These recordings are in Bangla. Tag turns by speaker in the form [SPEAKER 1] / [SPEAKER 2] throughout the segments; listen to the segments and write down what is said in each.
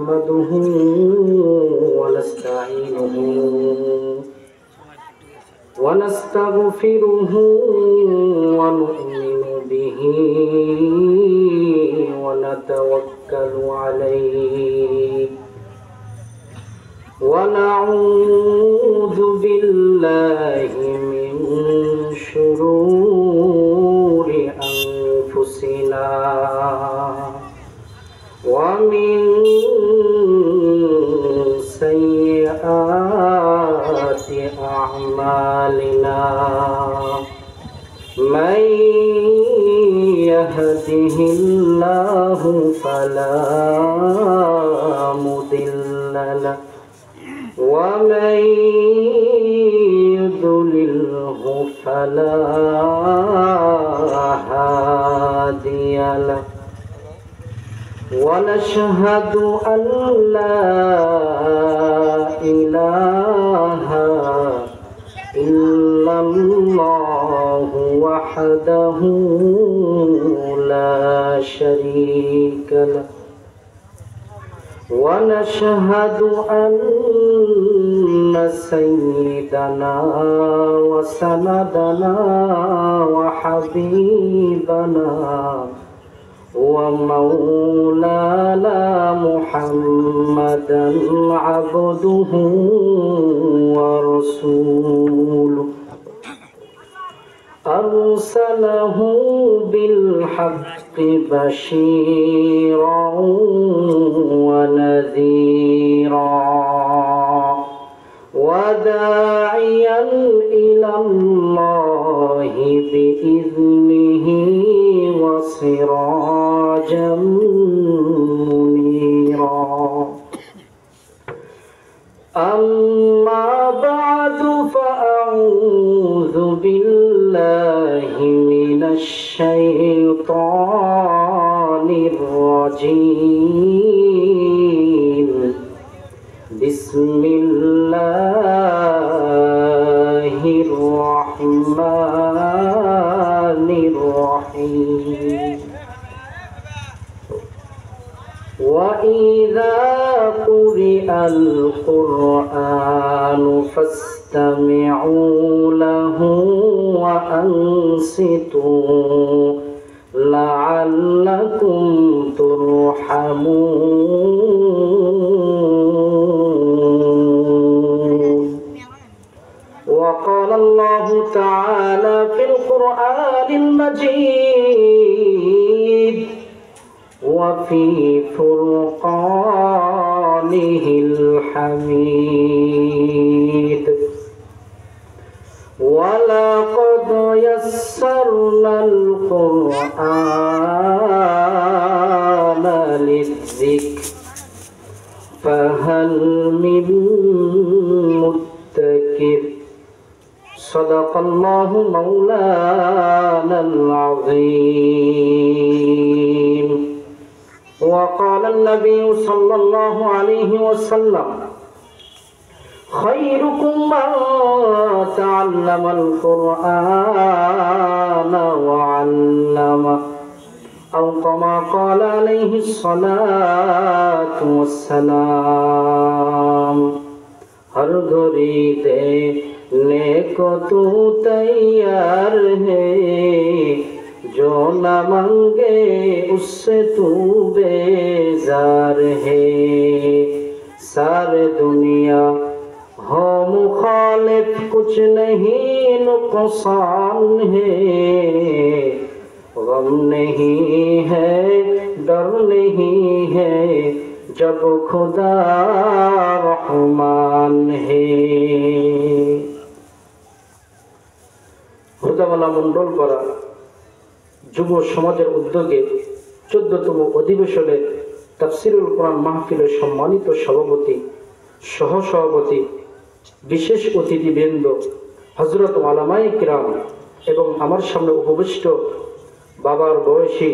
[SPEAKER 1] نحمده ونستعينه ونستغفره ونؤمن به ونتوكل عليه ونعوذ بالله من شرور أنفسنا ومن سيئات أعمالنا من يهده الله فلا مضل له ومن يضلله فلا هادي له ونشهد أن لا إله إلا الله وحده لا شريك له ونشهد أن سيدنا وسندنا وحبيبنا ومولانا محمدا عبده ورسوله أرسله بالحق بشيرا ونذيرا وداعيا إلى الله بإذنه وسراجا منيرا أما بعد فأعوذ بالله من الشيطان الرجيم بسم الله الرحمن الرحيم وإذا قرئ القرآن فاستمعوا له وأنصتوا لعلكم ترحمون وقال الله تعالى في القرآن المجيد وفي فرقانه الحميد ولقد يسرنا القرآن للذكر فهل من مدكر صدق الله مولانا العظيم وقال النبي صلى الله عليه وسلم خيركم من تعلم القرآن وعلمه أو كما قال عليه الصلاة والسلام हर घड़ी देने को तू तैयार है जो न मांगे उससे तू बेजार है सारे दुनिया हो मुखालिफ कुछ नहीं नुकसान है गम नहीं है डर नहीं है जब खुदा रहमान है হুদামালা মন্ডল করা যুব সমাজের উদ্যোগে 14তম অধিবেশনে তাফসিরুল কোরআন মাহফিলের সম্মানিত সভাপতি সহসভাপতি বিশেষ অতিথিবৃন্দ হযরত উলামায়ে কিরাম এবং আমার সামনে উপবিষ্ট বাবার বয়সী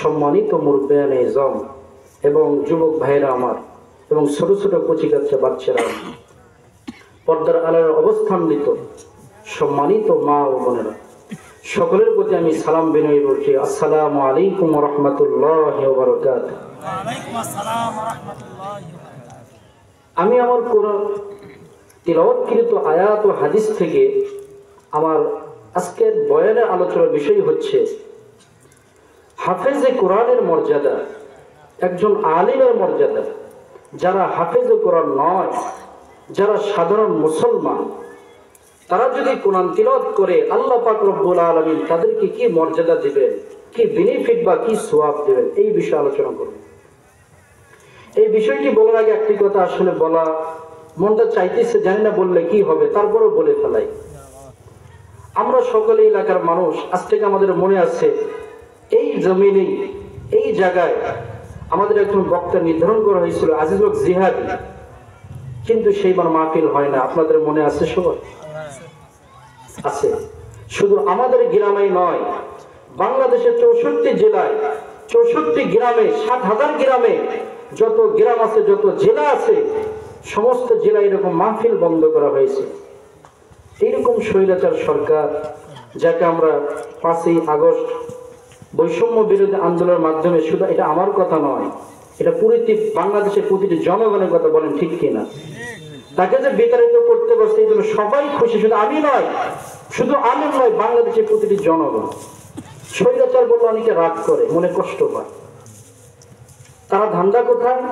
[SPEAKER 1] সম্মানিত মুরব্বিয়ানে ইজম এবং যুবক ভাইরা আমার এবং ছোট ছোট কচিকাচ্চা বাচ্চারা পর্দার আড়ালে অবস্থানরত সম্মানিত মা ও বোনেরা সকলের প্রতি আমি সালাম বিনয় করছি আসসালামু আলাইকুম ওয়া রাহমাতুল্লাহি ওয়া বারাকাতুহু। ওয়া আলাইকুম আসসালাম ওয়া রাহমাতুল্লাহি আমি আমার কোরআন তিলাওয়াতকৃত আয়াত ও হাদিস থেকে আমার আজকের বয়ানের আলোচনার বিষয় হচ্ছে হাফেজে কোরআনের মর্যাদা, একজন আলিমের মর্যাদা। যারা হাফেজে কোরআন নয়, যারা সাধারণ মুসলমান, তারা যদি কোরআন তিলাওয়াত করে আল্লাহ পাক রব্বুল আলামিন তাদেরকে কি মর্যাদা দিবেন, কি বেনিফিট বা কি সওয়াব দিবেন, এই বিষয়ে আলোচনা করব। এই বিষয়টি বলার আগে একটি কথা আসলে বলা মনটা চাইতেছে, জানি না বললে কি হবে, তারপরেও বলে ফেলাই। আমরা সকলে এলাকার মানুষ, আজ থেকে আমাদের মনে আছে এই জমিনে, এই জায়গায় আমাদের একজন বক্তা নির্ধারণ করা হয়েছিল আজিজুল হক জিহাদি, কিন্তু সেইবার মাহফিল হয় না। আপনাদের মনে আছে? সবাই আছে। শুধু আমাদের গ্রামেই নয়, বাংলাদেশের 64 জেলায়, 64 গ্রামে, 60,000 গ্রামে, যত গ্রাম আছে, যত জেলা আছে, সমস্ত জেলায় এরকম মাহফিল বন্ধ করা হয়েছে। এইরকম স্বৈরাচার সরকার, যাকে আমরা 5ই আগস্ট বৈষম্য বিরোধী আন্দোলনের মাধ্যমে, শুধু এটা আমার কথা নয়, এটা বাংলাদেশের প্রতিটি জনগণের কথা, বলেন ঠিক কিনা? তাকে যে বিতাড়িত করতে পারছে এই জন্য সবাই খুশি, শুধু আমি নয়, শুধু আমি নয়, বাংলাদেশের প্রতিটি জনগণ। স্বৈরাচার বললে অনেকে রাগ করে, মনে কষ্ট পায়। তারা ধান্দা কোথায়?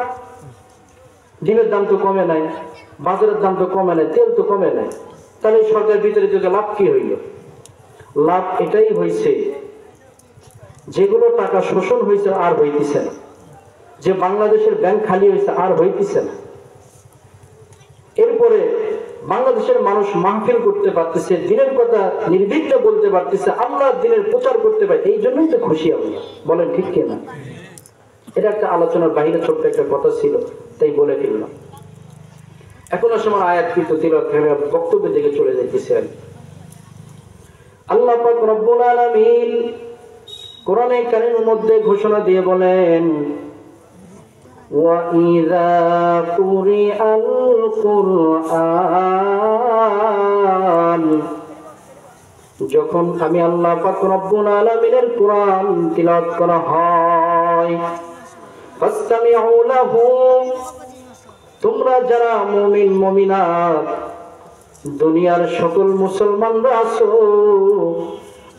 [SPEAKER 1] ডিমের দাম তো কমে নাই, বাজারের দাম তো কমে নাই, তেল তো কমে নাই, তাহলে এই সরকার বিতাড়িত লাভ কি হইল? লাভ এটাই হয়েছে, যেগুলো টাকা শোষণ হয়েছে আর হইতেছে না, যে বাংলাদেশের ব্যাংক খালি হয়েছে আর হইতেছে না। এরপরে বাংলাদেশের মানুষ মাহফিল করতে পারতেছে, দিনের কথা নির্বিঘ্নে বলতে পারতেছে, আল্লাহর দিনের প্রচার করতে পারে, এই জন্যই তো খুশি আমরা, বলেন ঠিক কিনা? এটা একটা আলোচনার বাইরে ছোট্ট একটা কথা ছিল, তাই বলে ফেললাম। এখন আসলে আমার আয়াতকৃত তিলাওয়াত বক্তব্যের দিকে চলে যাইতেছেন। আল্লাহ পাক রব্বুল আলামিন কোরআনে কারীমের মধ্যে ঘোষণা দিয়ে বলেন, وَإِذَا قُرِئَ الْقُرْآنُ, যখন আমি আল্লাহ পাক রব্বুল আলামিনের কোরআন তিলাওয়াত করা হয়, ফাসতামিউ লাহু, তোমরা যারা মুমিন মুমিনাত, দুনিয়ার সকল মুসলমানরা আছো,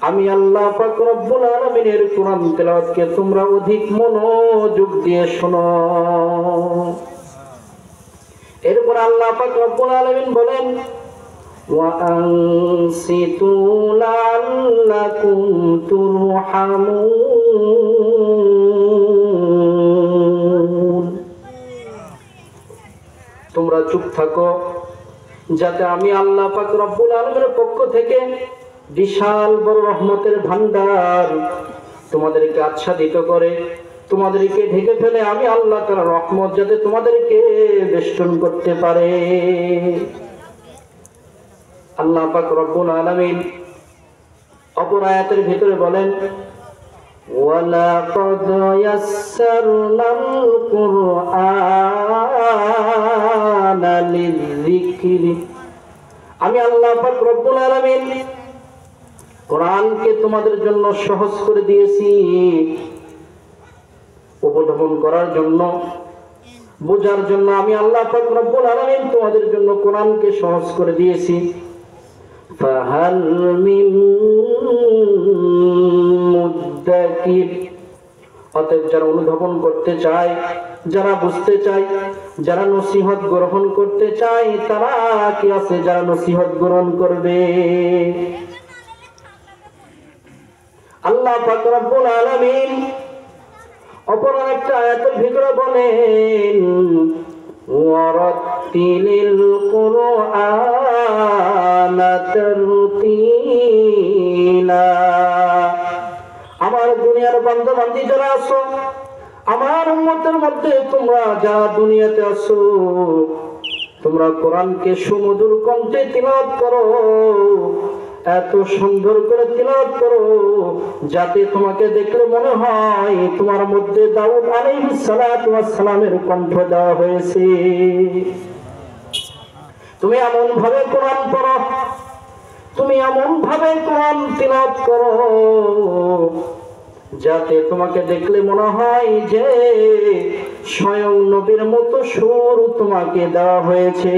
[SPEAKER 1] আমি আল্লাহ পাক রব্বুল আলামিনের কোরআন তেলাওয়াতকে তোমরা অধিক মনোযোগ দিয়ে শোনো। এরপর আল্লাহ পাক রব্বুল আলামিন বলেন, ওয়া আনসিতু লাআল্লাকুম তুরহামুন, তোমরা চুপ থাকো, যাতে আমি আল্লাহ পাক রব্বুল আলামিনের পক্ষ থেকে বিশাল বড় রহমতের ভান্ডার তোমাদেরকে আচ্ছাদিত করে, তোমাদেরকে ঢেকে ফেলে আমি আল্লাহ তাআলার রহমত যাতে তোমাদেরকে বেষ্টন করতে পারে। আল্লাহ পাক রব্বুল আলামিন অপর আয়াতের ভিতরে বলেন, ওয়ালাকাদ ইয়াসসারনাল কুরআনা লিযিকরি, আমি আল্লাহ পাক রব্বুল আলামিন কোরআনকে তোমাদের জন্য সহজ করে দিয়েছি, উপলব্ধি করার জন্য, বোঝার জন্য আমি আল্লাহ পাক রব্বুল আলামিন তোমাদের জন্য কোরআনকে সহজ করে দিয়েছি। ফাহাল মিন মুদ্দাকির, অতএব যারা অনুধাবন করতে চায়, যারা বুঝতে চায়, যারা নসিহত গ্রহণ করতে চায়, তারা কি আছে যারা নসিহত গ্রহণ করবে? আল্লাহ পাক রব্বুল আলামিন অপর একটা আয়াতের ভিতরে বলেন, ওয়ারাত্তিলিল কুরআনা তারতিলা, আমার দুনিয়ার বান্দা-বান্দী যারা আছো, আমার উম্মতের মধ্যে তোমরা যারা দুনিয়াতে আছো, তোমরা কোরআনকে সুমধুর কণ্ঠে তিলাওয়াত করো, এত সুন্দর করে তিলাওয়াত করো যাতে তোমাকে দেখলে মনে হয় তোমার মধ্যে দাউদ আলাইহিস সালাতু ওয়াস সালামের কণ্ঠ দেওয়া হয়েছে। তুমি এমন ভাবে কোরআন পড়ো, তুমি এমন ভাবে কোরআন তিলাওয়াত করো যাতে তোমাকে দেখলে মনে হয় যে স্বয়ং নবীর মতো সুর তোমাকে দেওয়া হয়েছে।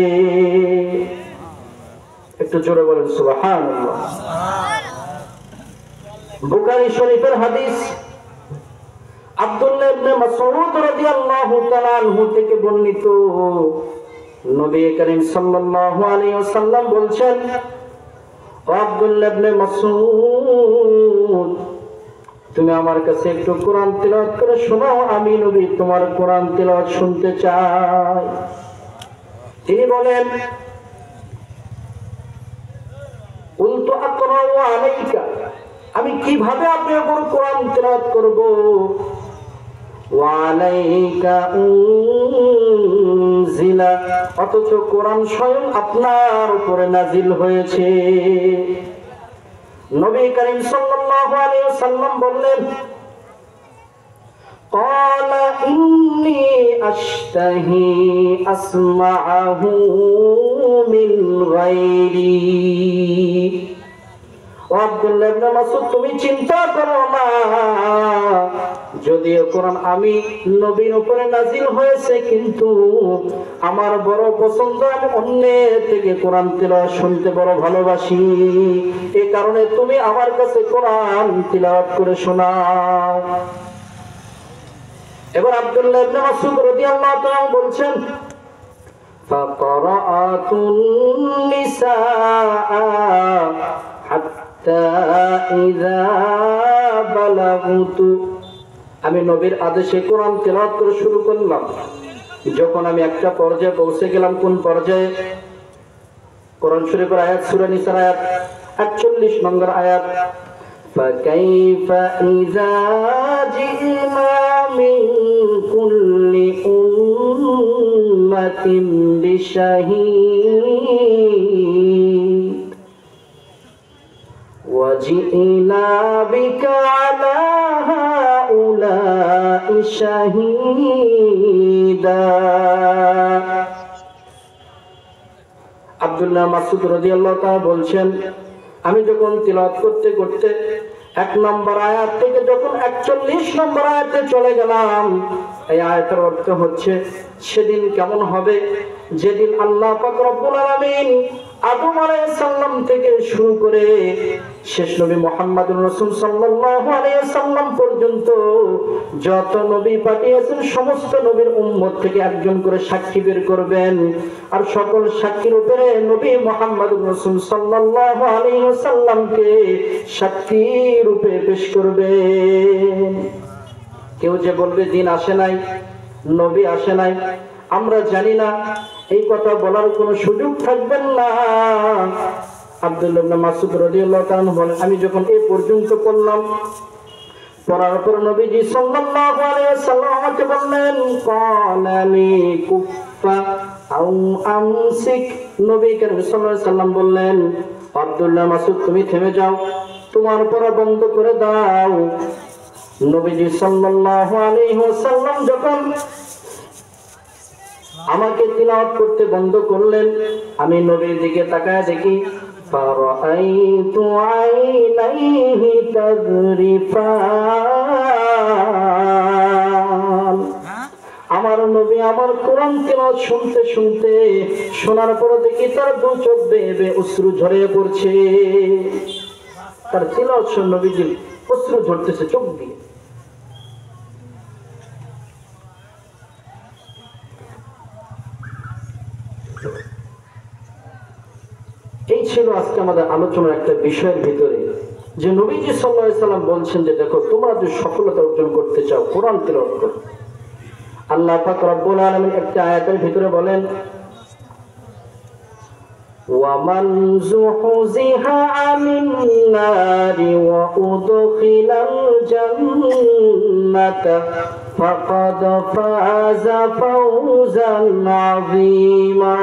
[SPEAKER 1] একটু জোরে বলেন সুবহানাল্লাহ। বুখারী শরীফের হাদিস, আব্দুল্লাহ ইবনে মাসউদ রাদিয়াল্লাহু তাআলা আনহু থেকে বর্ণিত, নবী করিম সাল্লাল্লাহু আলাইহি ওয়াসাল্লাম বলছেন, ও আব্দুল্লাহ ইবনে মাসউদ, তুমি আমার কাছে একটু কোরআন তিলাওয়াত করে শোনাও, আমি নবী তোমার কোরআন তিলাওয়াত শুনতে চাই। তিনি বলেন, কুলতু আকরাউ আলাইকা, আমি কিভাবে আপনার উপর কোরআন তিলাওয়াত করব? ওয়া আলাইকা উনজিলা, অথচ কোরআন স্বয়ং আপনার উপরে নাজিল হয়েছে। নবী করিম সাল্লাল্লাহু আলাইহি ওয়াসাল্লাম বললেন, ক্বালা ইন্নী আশতাহি আসমাআহু মিন গায়রি। ও আব্দুল্লাহ ইবনে মাসউদ, তুমি চিন্তা করো না, যদিও কোরআন আমি নবীর উপরে নাজিল হয়েছে, কিন্তু আমার বড় পছন্দ, আমি অন্যের থেকে কোরআন তিলাওয়াত শুনতে বড় ভালোবাসি, এই কারণে তুমি আমার কাছে কোরআন তিলাওয়াত করে শোনাও। এবার আব্দুল্লাহ ইবনে মাসউদ রাদিয়াল্লাহু তাআলা বলছেন, ফাকরাআতুন নিসা হাত্তা ইযা বালাগুতু, আমি নবীর আদেশে কোরআন তেলাওয়াত করে শুরু করলাম। যখন আমি একটা পর্যায়ে পৌঁছে গেলাম, কোন পর্যায়ে? কোরআন শরীফের আয়াত, সূরা নিসার আয়াত 48 নম্বর আয়াত, ফাকাইফা ইযা জিনা মিন কুল্লি উম্মাতিন বিশাহীদ ওয়াজি'না বিকা আলা হাউলাই শাহীদা। আব্দুল্লাহ মাসউদ রাদিয়াল্লাহু তাআলা বলছেন, আমি যখন তিলাওয়াত করতে করতে 1 নম্বর আয়াত থেকে যখন 41 নম্বর আয়াতে চলে গেলাম, এই আয়াতের অর্থ হচ্ছে, সেদিন কেমন হবে যেদিন আল্লাহ পাক রব্বুল আলামিন আদম আলাইহিস সালাম থেকে শুরু করে শেষ নবী মুহাম্মদুর রাসূল সাল্লাল্লাহু আলাইহি ওয়াসাল্লাম পর্যন্ত যত নবী পাঠিয়েছেন, সমস্ত নবীর উম্মত থেকে একজন করে সাক্ষী বের করবেন, আর সকল সাক্ষীর উপরে নবী মুহাম্মদুর রাসূল সাল্লাল্লাহু আলাইহি ওয়াসাল্লামকে সাক্ষী রূপে পেশ করবেন। কেউ যে বলবে দিন আসে নাই, নবী আসে নাই, আমরা জানি না, এই কথা বলার কোনো সুযোগ থাকবেন না। আব্দুল্লাহ ইবনে মাসউদ রাদিয়াল্লাহু তাআলা বলেন, আমি যখন এই পর্যন্ত পড়লাম, পড়ার পর নবীজি সাল্লাল্লাহু আলাইহি ওয়াসাল্লাম আমাকে বললেন, ক্বালানি কুফা আও আমসিক, নবী করিম সাল্লাল্লাহু আলাইহি ওয়াসাল্লাম বললেন, আব্দুল্লাহ মাসউদ তুমি থেমে যাও, তোমার পড়া বন্ধ করে দাও। নবীজি সাল্লাল্লাহু আলাইহি ওয়াসাল্লাম যখন আমাকে তিলাওয়াত করতে বন্ধ করলেন, আমি নবীর দিকে তাকায় দেখি, ফারাআইতু আইনাইহি তাযরিফান, আমার নবী আমার কোরআন তিলাওয়াত শুনতে শুনতে শোনার পর দেখি তার দু চোখ বেয়ে বেয়ে অশ্রু ঝরে পড়ছে। তার তিলাওয়াত শুনে নবীজির অশ্রু ঝরতেছে চোখ দিয়ে। এই ছিল আজকে আমাদের আলোচনার একটা বিষয়ের ভিতরে, যে নবীজি সাল্লাল্লাহু আলাইহি সাল্লাম বলছেন যে দেখো, তোমরা যদি সফলতা অর্জন করতে চাও, কোরআন তিলাওয়াত করো। আল্লাহ পাক রব্বুল আলামিন একটা আয়াতের ভিতরে বলেন, ওয়ামান যুহজিহা আনিন নারি ওয়া উদখিলাল জান্নাতা ফাকাদ ফাযা ফাওজান আযীমা,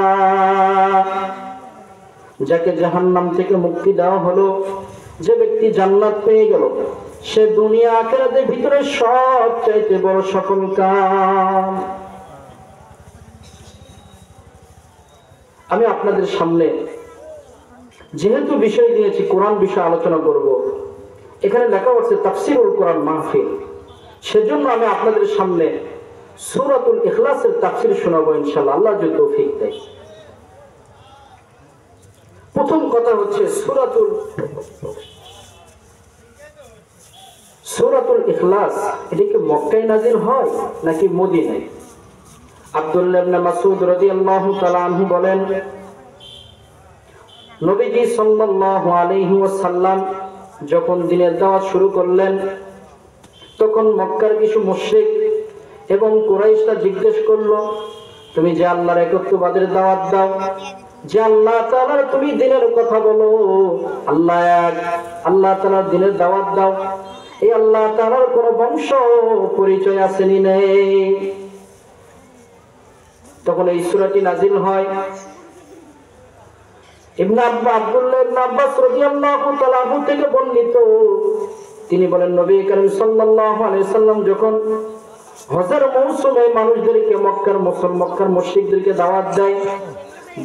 [SPEAKER 1] যাকে জাহান্নাম থেকে মুক্তি দেওয়া হলো, যে ব্যক্তি জান্নাত পেয়ে গেল, সে দুনিয়া আখিরাতের ভিতরে সবচাইতে বড় সফল কাম। আমি আপনাদের সামনে যেহেতু বিষয় দিয়েছি, কোরআন বিষয়ে আলোচনা করব, এখানে লেখা হচ্ছে তাফসিরুল কোরআন মাহফিল। সেজন্য আমি আপনাদের সামনে সূরাতুল ইখলাসের তাফসির শোনাবো ইনশাআল্লাহ, আল্লাহ যদি তৌফিক দেয়। প্রথম কথা হচ্ছে সূরাতুল ইখলাস এটা কি মক্কায় নাজিল হয় নাকি মদিনায়? আব্দুল্লাহ ইবনে মাসউদ রাদিয়াল্লাহু তাআলা আনহু বলেন, নবীজি সাল্লাল্লাহু আলাইহি ওয়াসাল্লাম যখন দ্বীনের দাওয়াত শুরু করলেন, তখন মক্কার কিছু মুশরিক এবং কুরাইশরা জিজ্ঞেস করলো, তুমি যে আল্লাহর একত্ববাদের দাওয়াত দাও, যে আল্লাহ তাআলার তুমি দ্বীনের কথা বলো, আল্লাহ এক, আল্লাহ তাআলার দ্বীনের দাওয়াত দাও, এই আল্লাহ তাআলার কোন বংশ পরিচয় আসেনি নেই? তখন এই সূরাটি নাজিল হয়। আব্দুল্লাহ ইবনে আব্বাস রাদিয়াল্লাহু তাআলা আনহু থেকে বর্ণিত, তিনি বলেন, নবী করিম সাল্লাল্লাহু আলাইহি সাল্লাম যখন হজের মৌসুমে মানুষদেরকে মক্কার মুশরিকদেরকে দাওয়াত দেয়,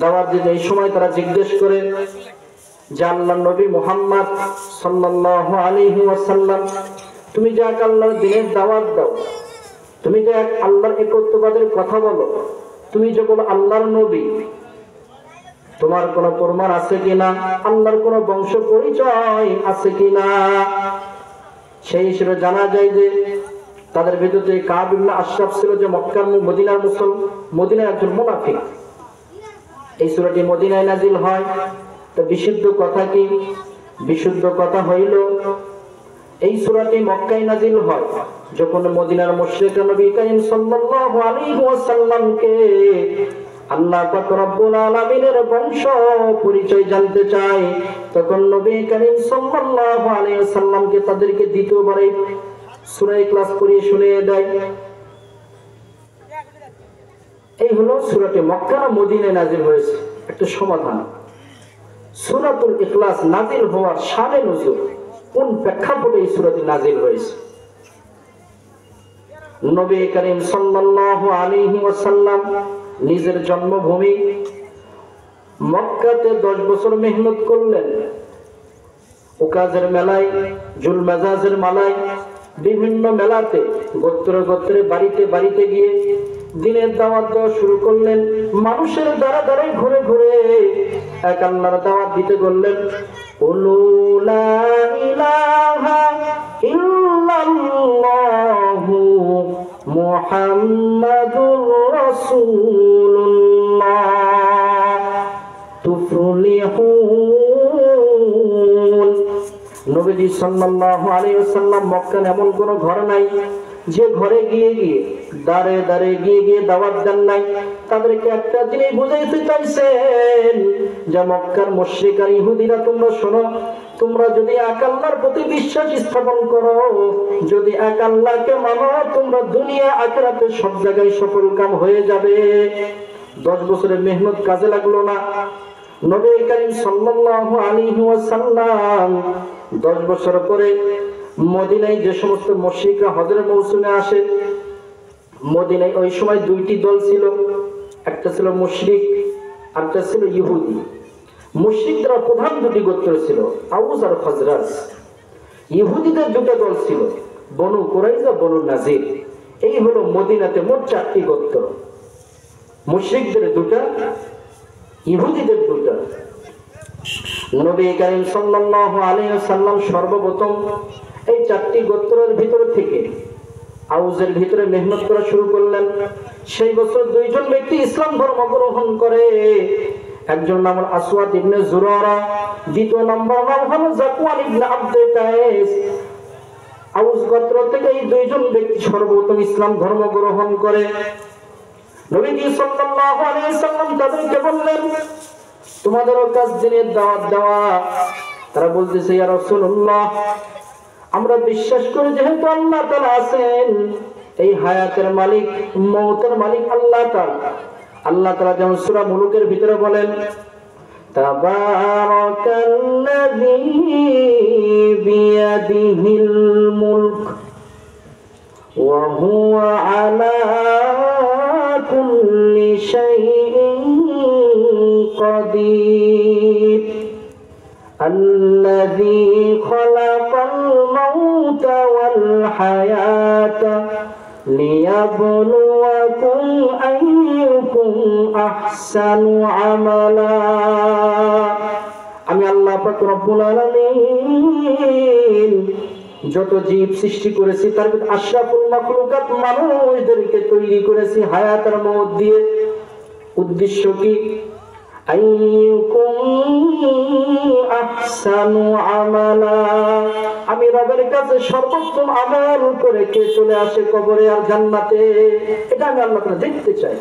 [SPEAKER 1] দাওয়াত দিতে এই সময় তারা জিজ্ঞেস করে যে আল্লাহর নবী মুহাম্মদ সাল্লাল্লাহু আলাইহি ওয়াসাল্লাম, তুমি যে আল্লাহর দ্বীনের দাওয়াত দাও, তুমি যে আল্লাহর একত্ববাদের কথা বলো, তুমি যে বলো আল্লাহর নবী, তোমার কোন প্রমাণ আছে কিনা? আল্লাহর কোন বংশ পরিচয় আছে কিনা? সেই হিসেবে জানা যায় যে তাদের ভিতরে কাব ইবনে আশরাফ ছিল, যে মক্কার মদিনার একজন মুনাফিক। এই সূরাটি মদিনায় নাজিল হয়। তো বিশুদ্ধ কথা কি? বিশুদ্ধ কথা হইল এই সূরাটি মক্কায় নাজিল হয় যখন মদিনার মুশরিকরা নবী করিম সাল্লাল্লাহু আলাইহি ওয়াসাল্লামকে আল্লাহ পাক রব্বুল আলামিনের বংশ পরিচয় জানতে চায়, তখন নবী করিম সাল্লাল্লাহু আলাইহি ওয়াসাল্লামকে তাদেরকে দ্বিতীয়বার সূরা ইখলাস পড়িয়ে শুনিয়ে দেয়। এই হলো সূরাটি মক্কা না মদিনায় নাজিল হয়েছে। একটা সমাধান, সূরাতুল ইখলাস নাজিল হওয়ার শানে নুজুল, কোন প্রেক্ষাপটে এই সূরাটি নাজিল হয়েছে? নবী করিম সাল্লাল্লাহু আলাইহি ওয়াসাল্লাম নিজের জন্মভূমি মক্কাতে 10 বছর মেহনত করলেন। উকাজের মেলায়, জুল মেজাজের মেলায়, বিভিন্ন মেলাতে গোত্রে গোত্রে বাড়িতে বাড়িতে গিয়ে দ্বীনের দাওয়াত দেওয়া শুরু করলেন। মানুষের দ্বারা দ্বারাই ঘুরে ঘুরে এক আল্লাহর দাওয়াত দিতে বললেন, লা ইলাহা ইল্লাল্লাহু মুহাম্মাদুর রাসূলুল্লাহ তুফলিহুন। নবীজি সাল্লাল্লাহু আলাইহি ওয়াসাল্লাম মক্কার এমন কোন ঘর নাই যে ঘরে গিয়ে গিয়ে দাঁড়ে দাঁড়ে গিয়ে গিয়ে দাওয়াত দেন নাই। তাদেরকে একটা জিনিস বুঝাইতে চাইছেন যে মক্কার মুশরিক আর ইহুদিরা, তোমরা শোনো, তোমরা যদি এক আল্লাহর প্রতি বিশ্বাস স্থাপন করো, যদি এক আল্লাহকে মানো, তোমরা দুনিয়া আখিরাতে সব জায়গায় সফল কাম হয়ে যাবে। 10 বছরের মেহনত কাজে লাগলো না। নবী করিম সাল্লাল্লাহু আলাইহি ওয়াসাল্লাম 10 বছর পরে মদিনায় যে সমস্ত মুশরিকরা হজের মৌসুমে আসে, মদিনায় ওই সময় 2টি দল ছিল, একটা ছিল মুশরিক আর একটা ছিল ইহুদি। মুশরিকরা প্রধান 2টি গোত্র ছিল, আউস আর খাজরাজ। ইহুদিদের 2টা দল ছিল, বনু কুরাইজা, বনু নাজির। এই হলো মদিনাতে মোট 4টি গোত্র, মুশরিকদের 2টা, ইহুদিদের 2টা। নবী করিম সাল্লাল্লাহু আলাইহি ওয়াসাল্লাম সর্বপ্রথম এই 4টি গোত্রের ভিতর থেকে আউজের ভিতরে মেহনত করা শুরু করলেন। সেই বছর 2 জন ব্যক্তি ইসলাম ধর্ম গ্রহণ করে। একজন নাম আসওয়াদ ইবনে জুরারা, দ্বিতীয় নম্বর নাম হলো যাকওয়ান ইবনে আব্দে কায়েস। আউজ গোত্র থেকে এই 2 জন ব্যক্তি সর্বপ্রথম ইসলাম ধর্ম গ্রহণ করে। নবী সাল্লাল্লাহু আলাইহি ওয়াসাল্লাম তাদেরকে বললেন, তোমাদেরও কাজ দ্বীনের দাওয়াত দেওয়া। তারা বলতেছে, ইয়া রাসূলুল্লাহ, আমরা বিশ্বাস করি যেহেতু আল্লাহ তাআলা আছেন, এই হায়াতের মালিক, মওতের মালিক আল্লাহ তাআলা। আল্লাহ তাআলা যেমন সূরা মুলুকের ভিতরে বলেন, তাবারাকাল্লাযী বিয়াদিহিল মুলক ওয়া হুয়া আলা কুল্লি শাইইন قدير الذي خلق والحياة ليبلوكم أيكم أحسن عملا আমি আল্লাহ পাক রব্বুল আলামিন যত জীব সৃষ্টি করেছি তার ভিতরে আশরাফুল মাখলুকাত মানুষদেরকে তৈরি করেছি হায়াত আর মওত দিয়ে। উদ্দেশ্য কি? আইয়ুকুম আহসানু আমালা, আমি রবের কাছে সর্বোত্তম আমল করে কে চলে আসে কবরে আর জান্নাতে, এটা আমি আল্লাহ তাআলা দেখতে চাই।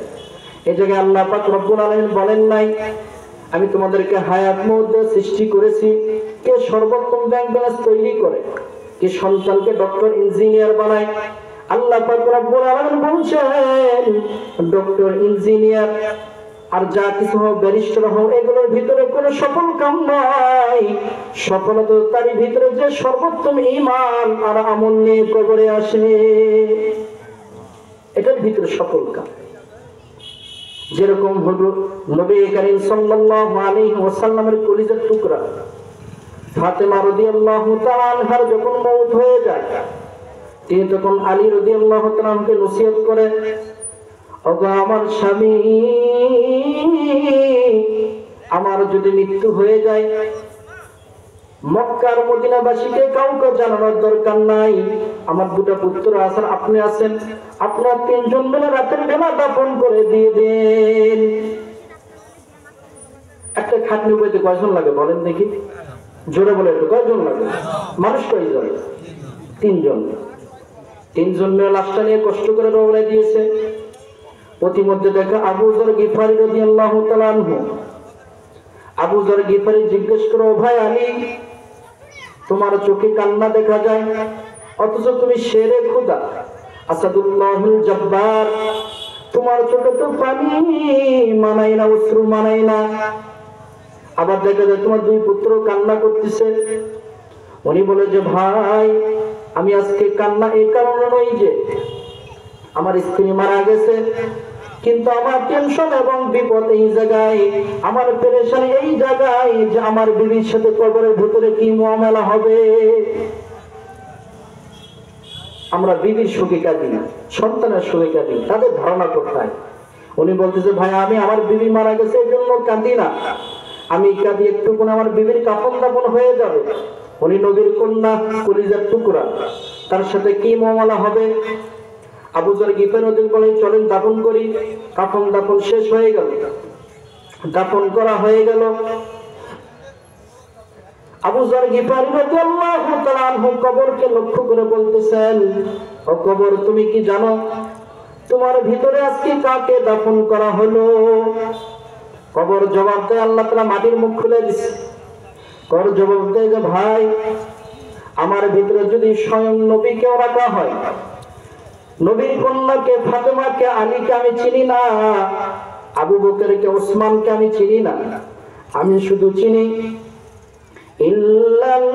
[SPEAKER 1] এই জায়গায় আল্লাহ পাক রব্বুল আলামিন বলেন নাই আমি তোমাদেরকে হায়াত মওত সৃষ্টি করেছি, কে সর্বোত্তম ব্যাংক ব্যালেন্স তৈরি করে, কে সন্তানকে ডক্টর ইঞ্জিনিয়ার বানায়। আল্লাহ পাক রব্বুল আলামিন বলছেন ডক্টর ইঞ্জিনিয়ার আর যা কিছু হোক, ব্যারিস্টার হোক, এগুলোর ভিতরে কোনো সফল কাম নাই। সফলতা তার ভিতরে যে সর্বোত্তম ঈমান আর আমল নিয়ে কবরে আসে, এটার ভিতরে সফল কাম। যেরকম হলো নবী করিম সাল্লাল্লাহু আলাইহি ওয়াসাল্লামের কলিজার টুকরা ফাতেমা রাদিয়াল্লাহু তাআলা আনহার যখন মওত হয়ে যায়, তিনি তখন আলী রাদিয়াল্লাহু তাআলা আনহুকে নসিহত করে, ওগো আমার স্বামী, আমার যদি মৃত্যু হয়ে যায় মক্কার মদিনাবাসীকে কাউকে জানানোর দরকার নাই, আমার দুটো পুত্র আছেন, আপনি আছেন, আপনারা তিনজন মিলে রাতের বেলা দাফন করে দিয়ে দেন। একটা খাটনি বইতে কয়জন লাগে বলেন দেখি, জোরে বলে একটু, কয়জন লাগে? মানুষ কয়জন? তিনজন। তিনজন মিলে লাশটা নিয়ে কষ্ট করে রওনা দিয়েছে। প্রতিমধ্যে দেখা আবু যর গিফারি রাদিয়াল্লাহু তাআলা আনহু, আবু যর গিফারি জিজ্ঞেস করো, ভাই আলী, তোমার চোখে কান্না দেখা যায়, অথচ তুমি শেরে খোদা আসাদুল্লাহুল জব্বার, তোমার চোখে তো পানি মানাই না, অশ্রু মানাই না। আবার দেখা যায় তোমার দুই পুত্র কান্না করতেছে। উনি বলে যে ভাই, আমি আজকে কান্না এই কারণে নয় যে আমার স্ত্রী মারা গেছে, কিন্তু আমার টেনশন এবং বিপদ এই জায়গায়, আমার পেরেশানি এই জায়গায় যে আমার বিবির সাথে কবরের ভিতরে কি মুআমালা হবে। আমরা বিবির সুখে কাঁদি না, সন্তানের সুখে কাঁদি, তাদের ধারণা কোথায়? উনি বলতেছে ভাই, আমি আমার বিবি মারা গেছে এই জন্য কাঁদি না, আমি কাঁদি একটুকুন আমার বিবির কাফন দাফন হয়ে যাবে। উনি নবীর কন্যা, কলিজার টুকরা, তার সাথে কি মুআমালা হবে। আবু যর গিফারি বলেন চলেন দাফন করি। কাফন দাফন শেষ হয়ে গেল, দাফন করা হয়ে গেল। আবু যর গিফারি রাদিয়াল্লাহু তাআলা আনহু কবরকে লক্ষ্য করে বলতেছেন, ও কবর, তুমি কি জানো তোমার ভিতরে আজকে কাকে দাফন করা হলো? কবর জবাব দেয়, আল্লাহ তাআলা মাটির মুখ খুলে দিচ্ছে। কবর জবাব দেয় যে ভাই, আমার ভিতরে যদি স্বয়ং নবীকেও রাখা হয়, নবীর কন্যাকে ফাতেমাকে আলীকে আমি চিনি না, আবু বকরকে ওসমানকে আমি চিনি না, আমি শুধু চিনি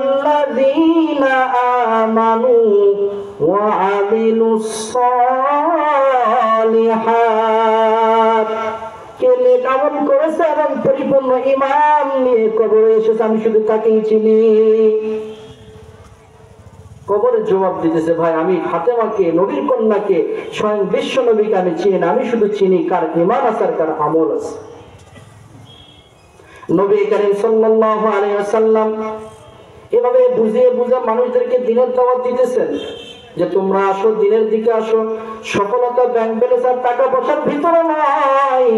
[SPEAKER 1] ইল্লাল্লাযীনা আমানু ওয়া আমিলুস সালিহাত, কে নেক আমল করেছে এবং পরিপূর্ণ ঈমান নিয়ে কবরে এসেছে, আমি শুধু তাকেই চিনি। কবরে জবাব দিতেছে ভাই, আমি ফাতেমাকে, নবীর কন্যাকে, স্বয়ং বিশ্ব নবীকে আমি চিনি না, আমি শুধু চিনি কার ঈমান আছে আর কার আমল আছে। নবী করিম সাল্লাল্লাহু আলাইহি ওয়াসাল্লাম এভাবে বুঝিয়ে বুঝা মানুষদেরকে দ্বীনের দাওয়াত দিতেছেন যে তোমরা আসো, দ্বীনের দিকে আসো। সফলতা ব্যাংক ব্যালেন্স আর টাকা পয়সার ভিতরে নয়,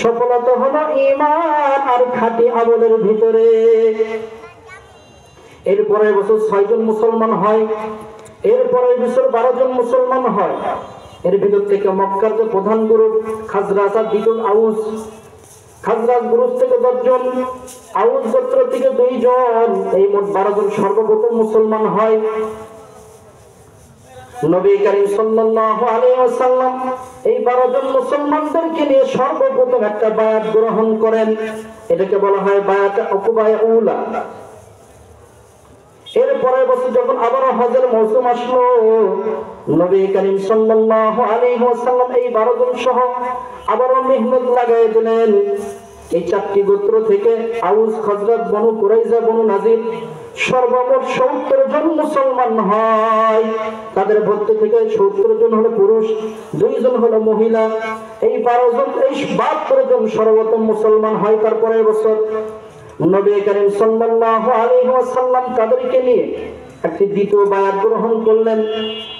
[SPEAKER 1] সফলতা হলো ঈমান আর খাঁটি আমলের ভিতরে। এরপরের বছর 6 জন মুসলমান হয়, এরপরের বছর 12 জন মুসলমান হয়। এর ভিতর থেকে মক্কার যে প্রধান গ্রুপ খাজরাজ আর দ্বিতীয় আউস, খাজরাজ গ্রুপ থেকে 10 জন, আউস গোত্র থেকে 2 জন, এই মোট 12 জন সর্বপ্রথম মুসলমান হয়। নবী করিম সাল্লাল্লাহু আলাইহি ওয়াসাল্লাম এই 12 জন মুসলমানদেরকে নিয়ে সর্বপ্রথম একটা বায়াত গ্রহণ করেন, এটাকে বলা হয় বায়াত উকবায়ে উলা। এর পরের বছর যখন আবার হজের মৌসুম আসলো, নবী করিম সাল্লাল্লাহু আলাইহি ওয়াসাল্লাম এই 12 জন সহ আবারও মেহনত লাগাই দিলেন। এই 4টি গোত্র থেকে আউস, খাজরাজ, বনু কুরাইজা, বনু নাজির সর্বমোট 70 জন মুসলমান হয়। তাদের মধ্যে থেকে 70 জন হলো পুরুষ, 2 জন হলো মহিলা। এই 12 জন, এই 72 জন সর্বপ্রথম মুসলমান হয়। তারপরের বছর নবী করিম সাল্লাল্লাহু আলাইহি ওয়াসাল্লাম তাদেরকে নিয়ে একটি দ্বিতীয় বায়াত গ্রহণ করলেন।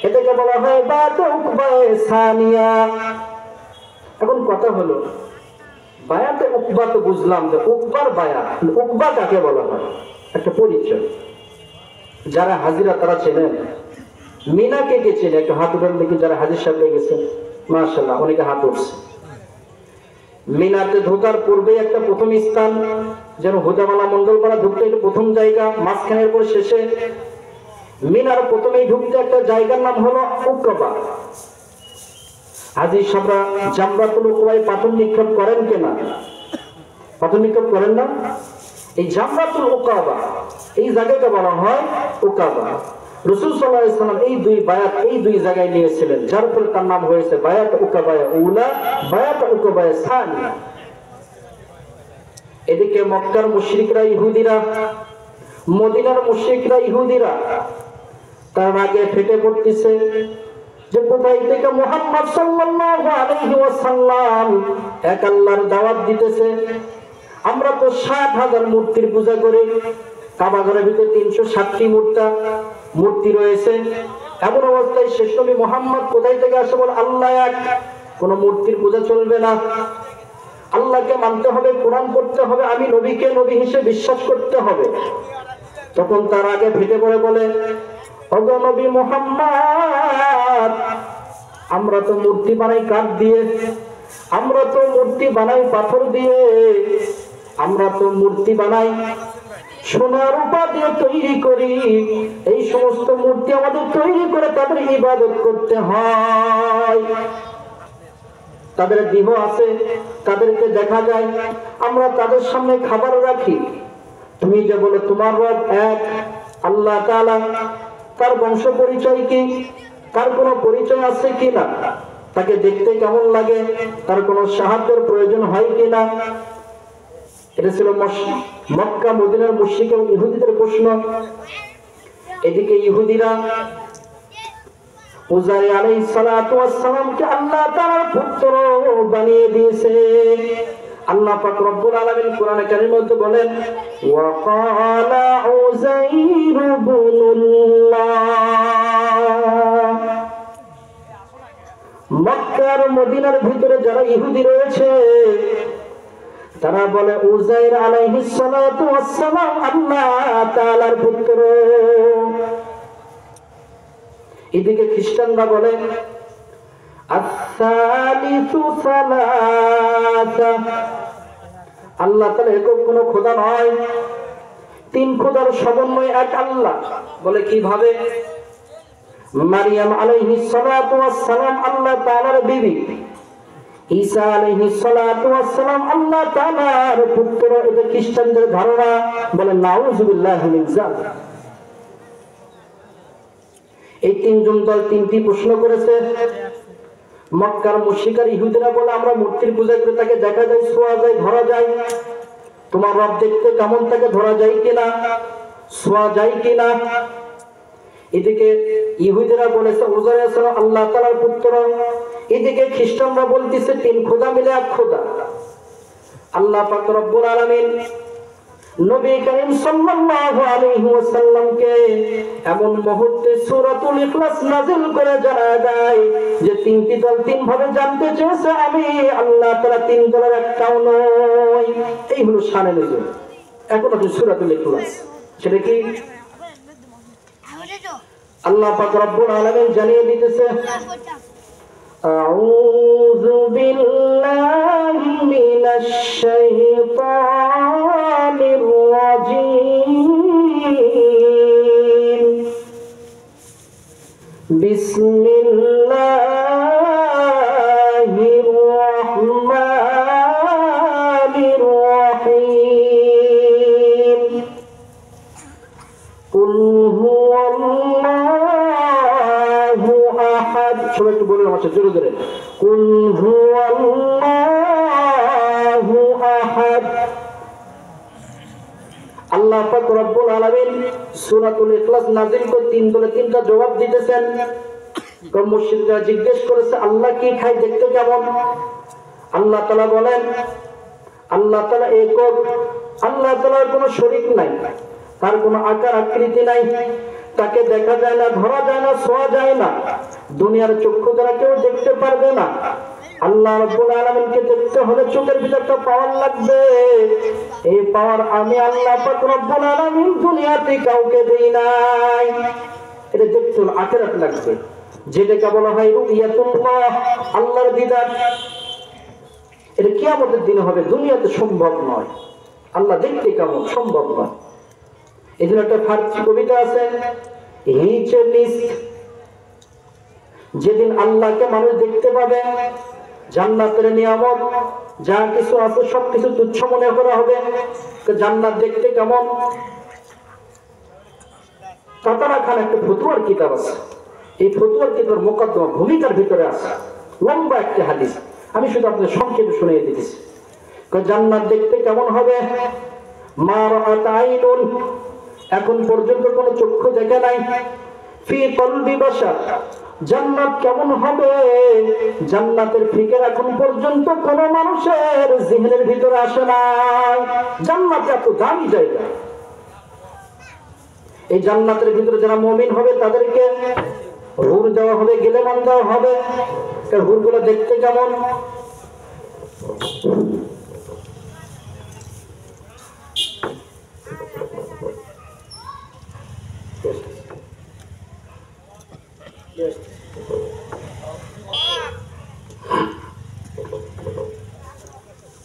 [SPEAKER 1] এটাকে বলা হয় বায়াত উকবায়ে সানিয়া। এখন কথা হলো, বায়াতে উকবা তো বুঝলাম যে উকবার বায়াত, উকবা কাকে বলা হয়? একটা পরিচয়। যারা হাজিরা তারা চেনেন। মিনাকে কে চেনে? একটু হাত উঠান দেখি যারা হাজির সাহেব গেছেন। মাশাআল্লাহ, অনেকে হাত উঠছে। মিনাতে ঢোকার পূর্বে একটা প্রথম স্থান, যেন হুদামালা মঙ্গলপাড়া ঢুকতে একটা প্রথম জায়গা, মাঝখানের পর শেষে মিনার প্রথমেই ঢুকতে একটা জায়গার নাম হলো উকবা। হাজির সাহেবরা জামরাতুল উকবায় পাথর নিক্ষেপ করেন কিনা? পাথর নিক্ষেপ করেন না? এই জামরাতুল উকবা, এই জায়গাটা বলা হয় উকবা। রাসূল সাল্লাল্লাহু আলাইহি ওয়াসাল্লাম এই দুই বায়াত এই দুই জায়গায় নিয়েছিলেন, যার ফলে তার নাম হয়েছে বায়াত উকবায়ে উলা, বায়াত উকবায়ে সানিয়া। এদিকে মক্কার মুশরিকরা ইহুদিরা, মদিনার মুশরিকরা ইহুদিরা তার আগে ফেটে পড়তেছে যে কোথায় থেকে মুহাম্মদ সাল্লাল্লাহু আলাইহি ওয়াসাল্লাম এক আল্লাহর দাওয়াত দিতেছে। আমরা তো 7000 মূর্তির পূজা করি। কাবা ঘরের ভিতরে 360টি মূর্তি রয়েছে। এমন অবস্থায় শেষ নবী মুহাম্মদ কোথায় থেকে আসে? বল আল্লাহ এক, কোন মূর্তির পূজা চলবে না। আল্লাহকে মানতে হবে, কোরআন পড়তে হবে, আমি নবীকে নবী হিসেবে বিশ্বাস করতে হবে। তখন তার আগে ফেটে পড়ে বলে, ওগো নবী মুহাম্মদ, আমরা তো মূর্তি বানাই কাঠ দিয়ে, আমরা তো মূর্তি বানাই পাথর দিয়ে, আমরা তো মূর্তি বানাই সোনা রূপা দিয়ে তৈরি করি। এই সমস্ত মূর্তি আমাদের তৈরি করে তাদের ইবাদত করতে হয়। তাদের দেহ আছে, তাদেরকে দেখা যায়, আমরা তাদের সামনে খাবার রাখি। তুমি যে বলে তোমার রব এক আল্লাহ তাআলা, তার বংশ পরিচয় কি? তার কোনো পরিচয় আছে কিনা? তাকে দেখতে কেমন লাগে? তার কোনো সাহায্যের প্রয়োজন হয় কিনা? এটা ছিল মক্কা মদিনার মুশরিক এবং ইহুদিদের প্রশ্ন। এদিকে ইহুদিরা উযাইর আলাইহিস সালাতু ওয়াস সালামকে আল্লাহ তাআলার পুত্র বানিয়ে দিয়েছে। আল্লাহ পাক রব্বুল আলামিন কোরআনে কারীমের মধ্যে বলেন, ওয়া ক্বালা উযাইর ইবনুল্লাহ। মক্কা আর মদিনার ভিতরে যারা ইহুদি রয়েছে তারা বলে উযাইর আলাইহিস সালাতু ওয়াস সালাম আল্লাহ তাআলার পুত্র। এদিকে খ্রিস্টানরা বলে আস-সালিসু সালাসা, আল্লাহ তাআলা একক কোনো খোদা নয়, 3 খোদার সমন্বয় এক আল্লাহ। বলে কিভাবে? মারিয়াম আলাইহিস সালাতু ওয়াস সালাম আল্লাহ তাআলার বিবি, ঈসা আলাইহিস সালাতু ওয়াস সালাম আল্লাহ তাআলার পুত্র। এটা খ্রিস্টানদের ধারণা। বলে নাউযুবিল্লাহি মিন যালিক। এই 3 জন দল 3টি প্রশ্ন করেছে। মক্কার মুশরিক আর ইহুদিরা বলে আমরা মূর্তির পূজা করে তাকে দেখা যায়, ছোঁয়া যায়, ধরা যায়। তোমার রব দেখতে কেমন, তাকে ধরা যায় কিনা, ছোঁয়া যায় কিনা? এদিকে ইহুদিরা বলেছে উযাইর আলাইহিস সালাম আল্লাহ তাআলার পুত্র। এদিকে খ্রিস্টানরা বলতেছে 3 খোদা মিলে এক খোদা। আল্লাহ পাক রব্বুল আলামিন নবী করিম সাল্লাল্লাহু আলাইহি ওয়াসাল্লামকে এমন মুহূর্তে সূরাতুল ইখলাস নাযিল করে জানায় দেয় যে 3টি দল 3 ভাবে জানতে চেয়েছে, আমি আল্লাহ তাআলা 3 দলের একটাও নই। এই হলো শানে নজুল। এখন আছে সূরাতুল ইখলাস। সেটা কি? আল্লাহ পাক রব্বুল আলামিন জানিয়ে দিতেছে, আউযু বিল্লাহি মিনাশ শাইতানির রাজীম, বিসমিল্লাহির রাহমানির রাহিম, কুল হুয়াল্লাহু আহাদ। সবাই একটু বলুন আমার সাথে জোরে জোরে, কুল হুয়াল্লাহু আহাদ। আল্লাহ পাক রব্বুল আলামিন সূরাতুল ইখলাস নাযিল করে তিন দলে তিনটা জবাব দিতেছেন। মুশরিকরা জিজ্ঞেস করেছে আল্লাহ কি খায়, দেখতে কেমন? আল্লাহ তাআলা বলেন আল্লাহ তাআলা একক, আল্লাহ তাআলার কোনো শরীক নাই, তার কোনো আকার আকৃতি নাই, তাকে দেখা যায় না, ধরা যায় না, ছোঁয়া যায় না, দুনিয়ার চক্ষু দ্বারা কেউ দেখতে পারবে না। আল্লাহ রাব্বুল আলামিনকে দেখতে হলে চোখের ভিতরটা পাওয়ার লাগবে। এই পাওয়ার আমি আল্লাহ পাক রব্বুল আলামিন দুনিয়াতে কাউকে দেই নাই। এটা দেখতে হলে আখিরাত লাগবে, যেটাকে বলা হয় রুইয়াতুল্লাহ, আল্লাহর দিদার। এটা কিয়ামতের দিনে হবে, দুনিয়াতে সম্ভব নয়। আল্লাহ দেখতে কেমন সম্ভব নয়। এই জন্য একটা ফার্সি কবিতা আছে, হিচে লিস্ট, যেদিন আল্লাহকে মানুষ দেখতে পাবে, জান্নাতের নিয়ামত যা কিছু আছে সবকিছু তুচ্ছ মনে করা হবে। জান্নাত দেখতে কেমন? তাতারা খান একটা ফতুয়ার কিতাব আছে, এই ফতুয়ার কিতাবের মুকদ্দমা ভূমিকার ভিতরে আছে লম্বা একটা হাদিস, আমি শুধু আপনাদের সংক্ষেপে শুনিয়ে দিতেছি। জান্নাত দেখতে কেমন হবে? মা রাআত আইনুন, এখন পর্যন্ত কোন চক্ষু দেখে নাই, ফি কলবি বাশার, জান্নাত কেমন হবে? জান্নাতের ফিকির এখন পর্যন্ত কোন মানুষের জিহ্নের ভিতরে আসে নাই। জান্নাত এত দামি জায়গা। এই জান্নাতের ভিতরে যারা মুমিন হবে তাদেরকে হুর দেওয়া হবে, গিলেমান দেওয়া হবে। হুরগুলো দেখতে কেমন?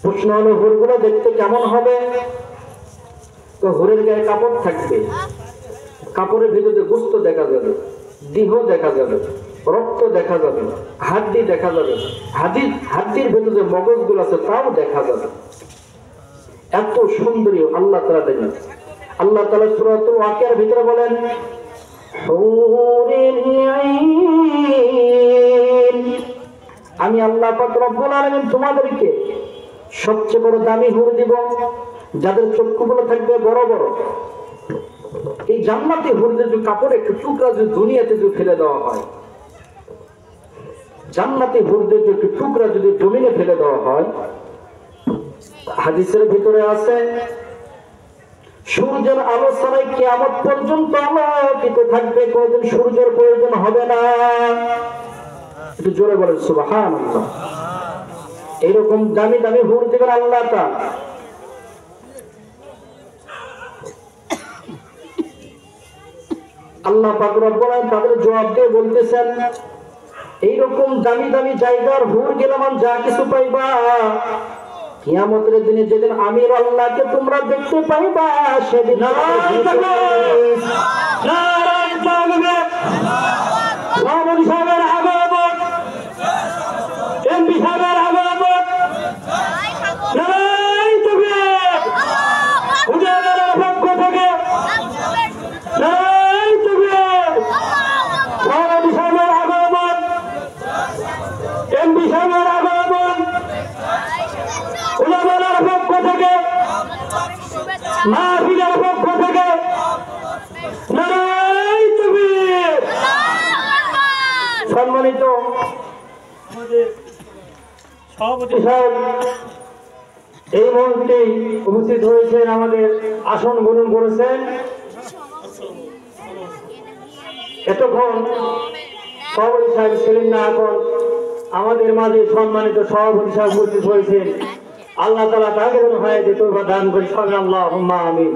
[SPEAKER 1] প্রশ্ন হলো হুরগুলো দেখতে কেমন হবে? তো হুরের গায়ে কাপড় থাকবে, কাপড়ের ভিতরে গোশত দেখা যাবে, দেহ দেখা যাবে, রক্ত দেখা যাবে, হাড্ডি দেখা যাবে, হাড্ডির ভিতরে মগজগুলো আছে তাও দেখা যাবে। এত সুন্দরী আল্লাহ তাআলা দেন। আল্লাহ তাআলা সূরাতুল ওয়াকিয়ার ভিতরে বলেন আমি আল্লাহ পাক রব্বুল আলামিন তোমাদেরকে সবচেয়ে বড় দামি হুর দিব, যাদের চক্ষুগুলো থাকবে বড় বড়। এই জান্নাতি হুরদের যে কাপড় একটু টুকরা যদি দুনিয়াতে যদি ফেলে দেওয়া হয়, জান্নাতি হুরদের যে একটু টুকরা যদি জমিনে ফেলে দেওয়া হয়, হাদিসের ভিতরে আছে সূর্যের আলো ছাড়াই কিয়ামত পর্যন্ত আলোকিত থাকবে, কোনদিন সূর্যের প্রয়োজন হবে না। একটু জোরে বলেন সুবহানাল্লাহ। এরকম দামি দামি হুর দিবেন আল্লাহ তাআলা। আল্লাহ পাক রব্বুল আলামিন তাদের জবাব দিয়ে বলতেছেন এইরকম দামি দামি জায়গার হুর গেলাম যা কিছু পাইবা, কিয়ামতের দিনে যেদিন আমি আল্লাহকে তোমরা দেখতে পাইবা, সেদিন মাহফিলের পক্ষ থেকে নারায়ে তাকবীর। সম্মানিত সভাপতি সাহেব এই মুহূর্তে উপস্থিত হয়েছেন, আমাদের আসন গ্রহণ করেছেন। এতক্ষণ সভাপতি সাহেব ছিলেন না, এখন আমাদের মাঝে সম্মানিত সভাপতি সাহেব উপস্থিত হয়েছেন। আল্লাহ তাআলা তাকে যেন হায়াতে তওবা দান করেন, আল্লাহুম্মা আমিন।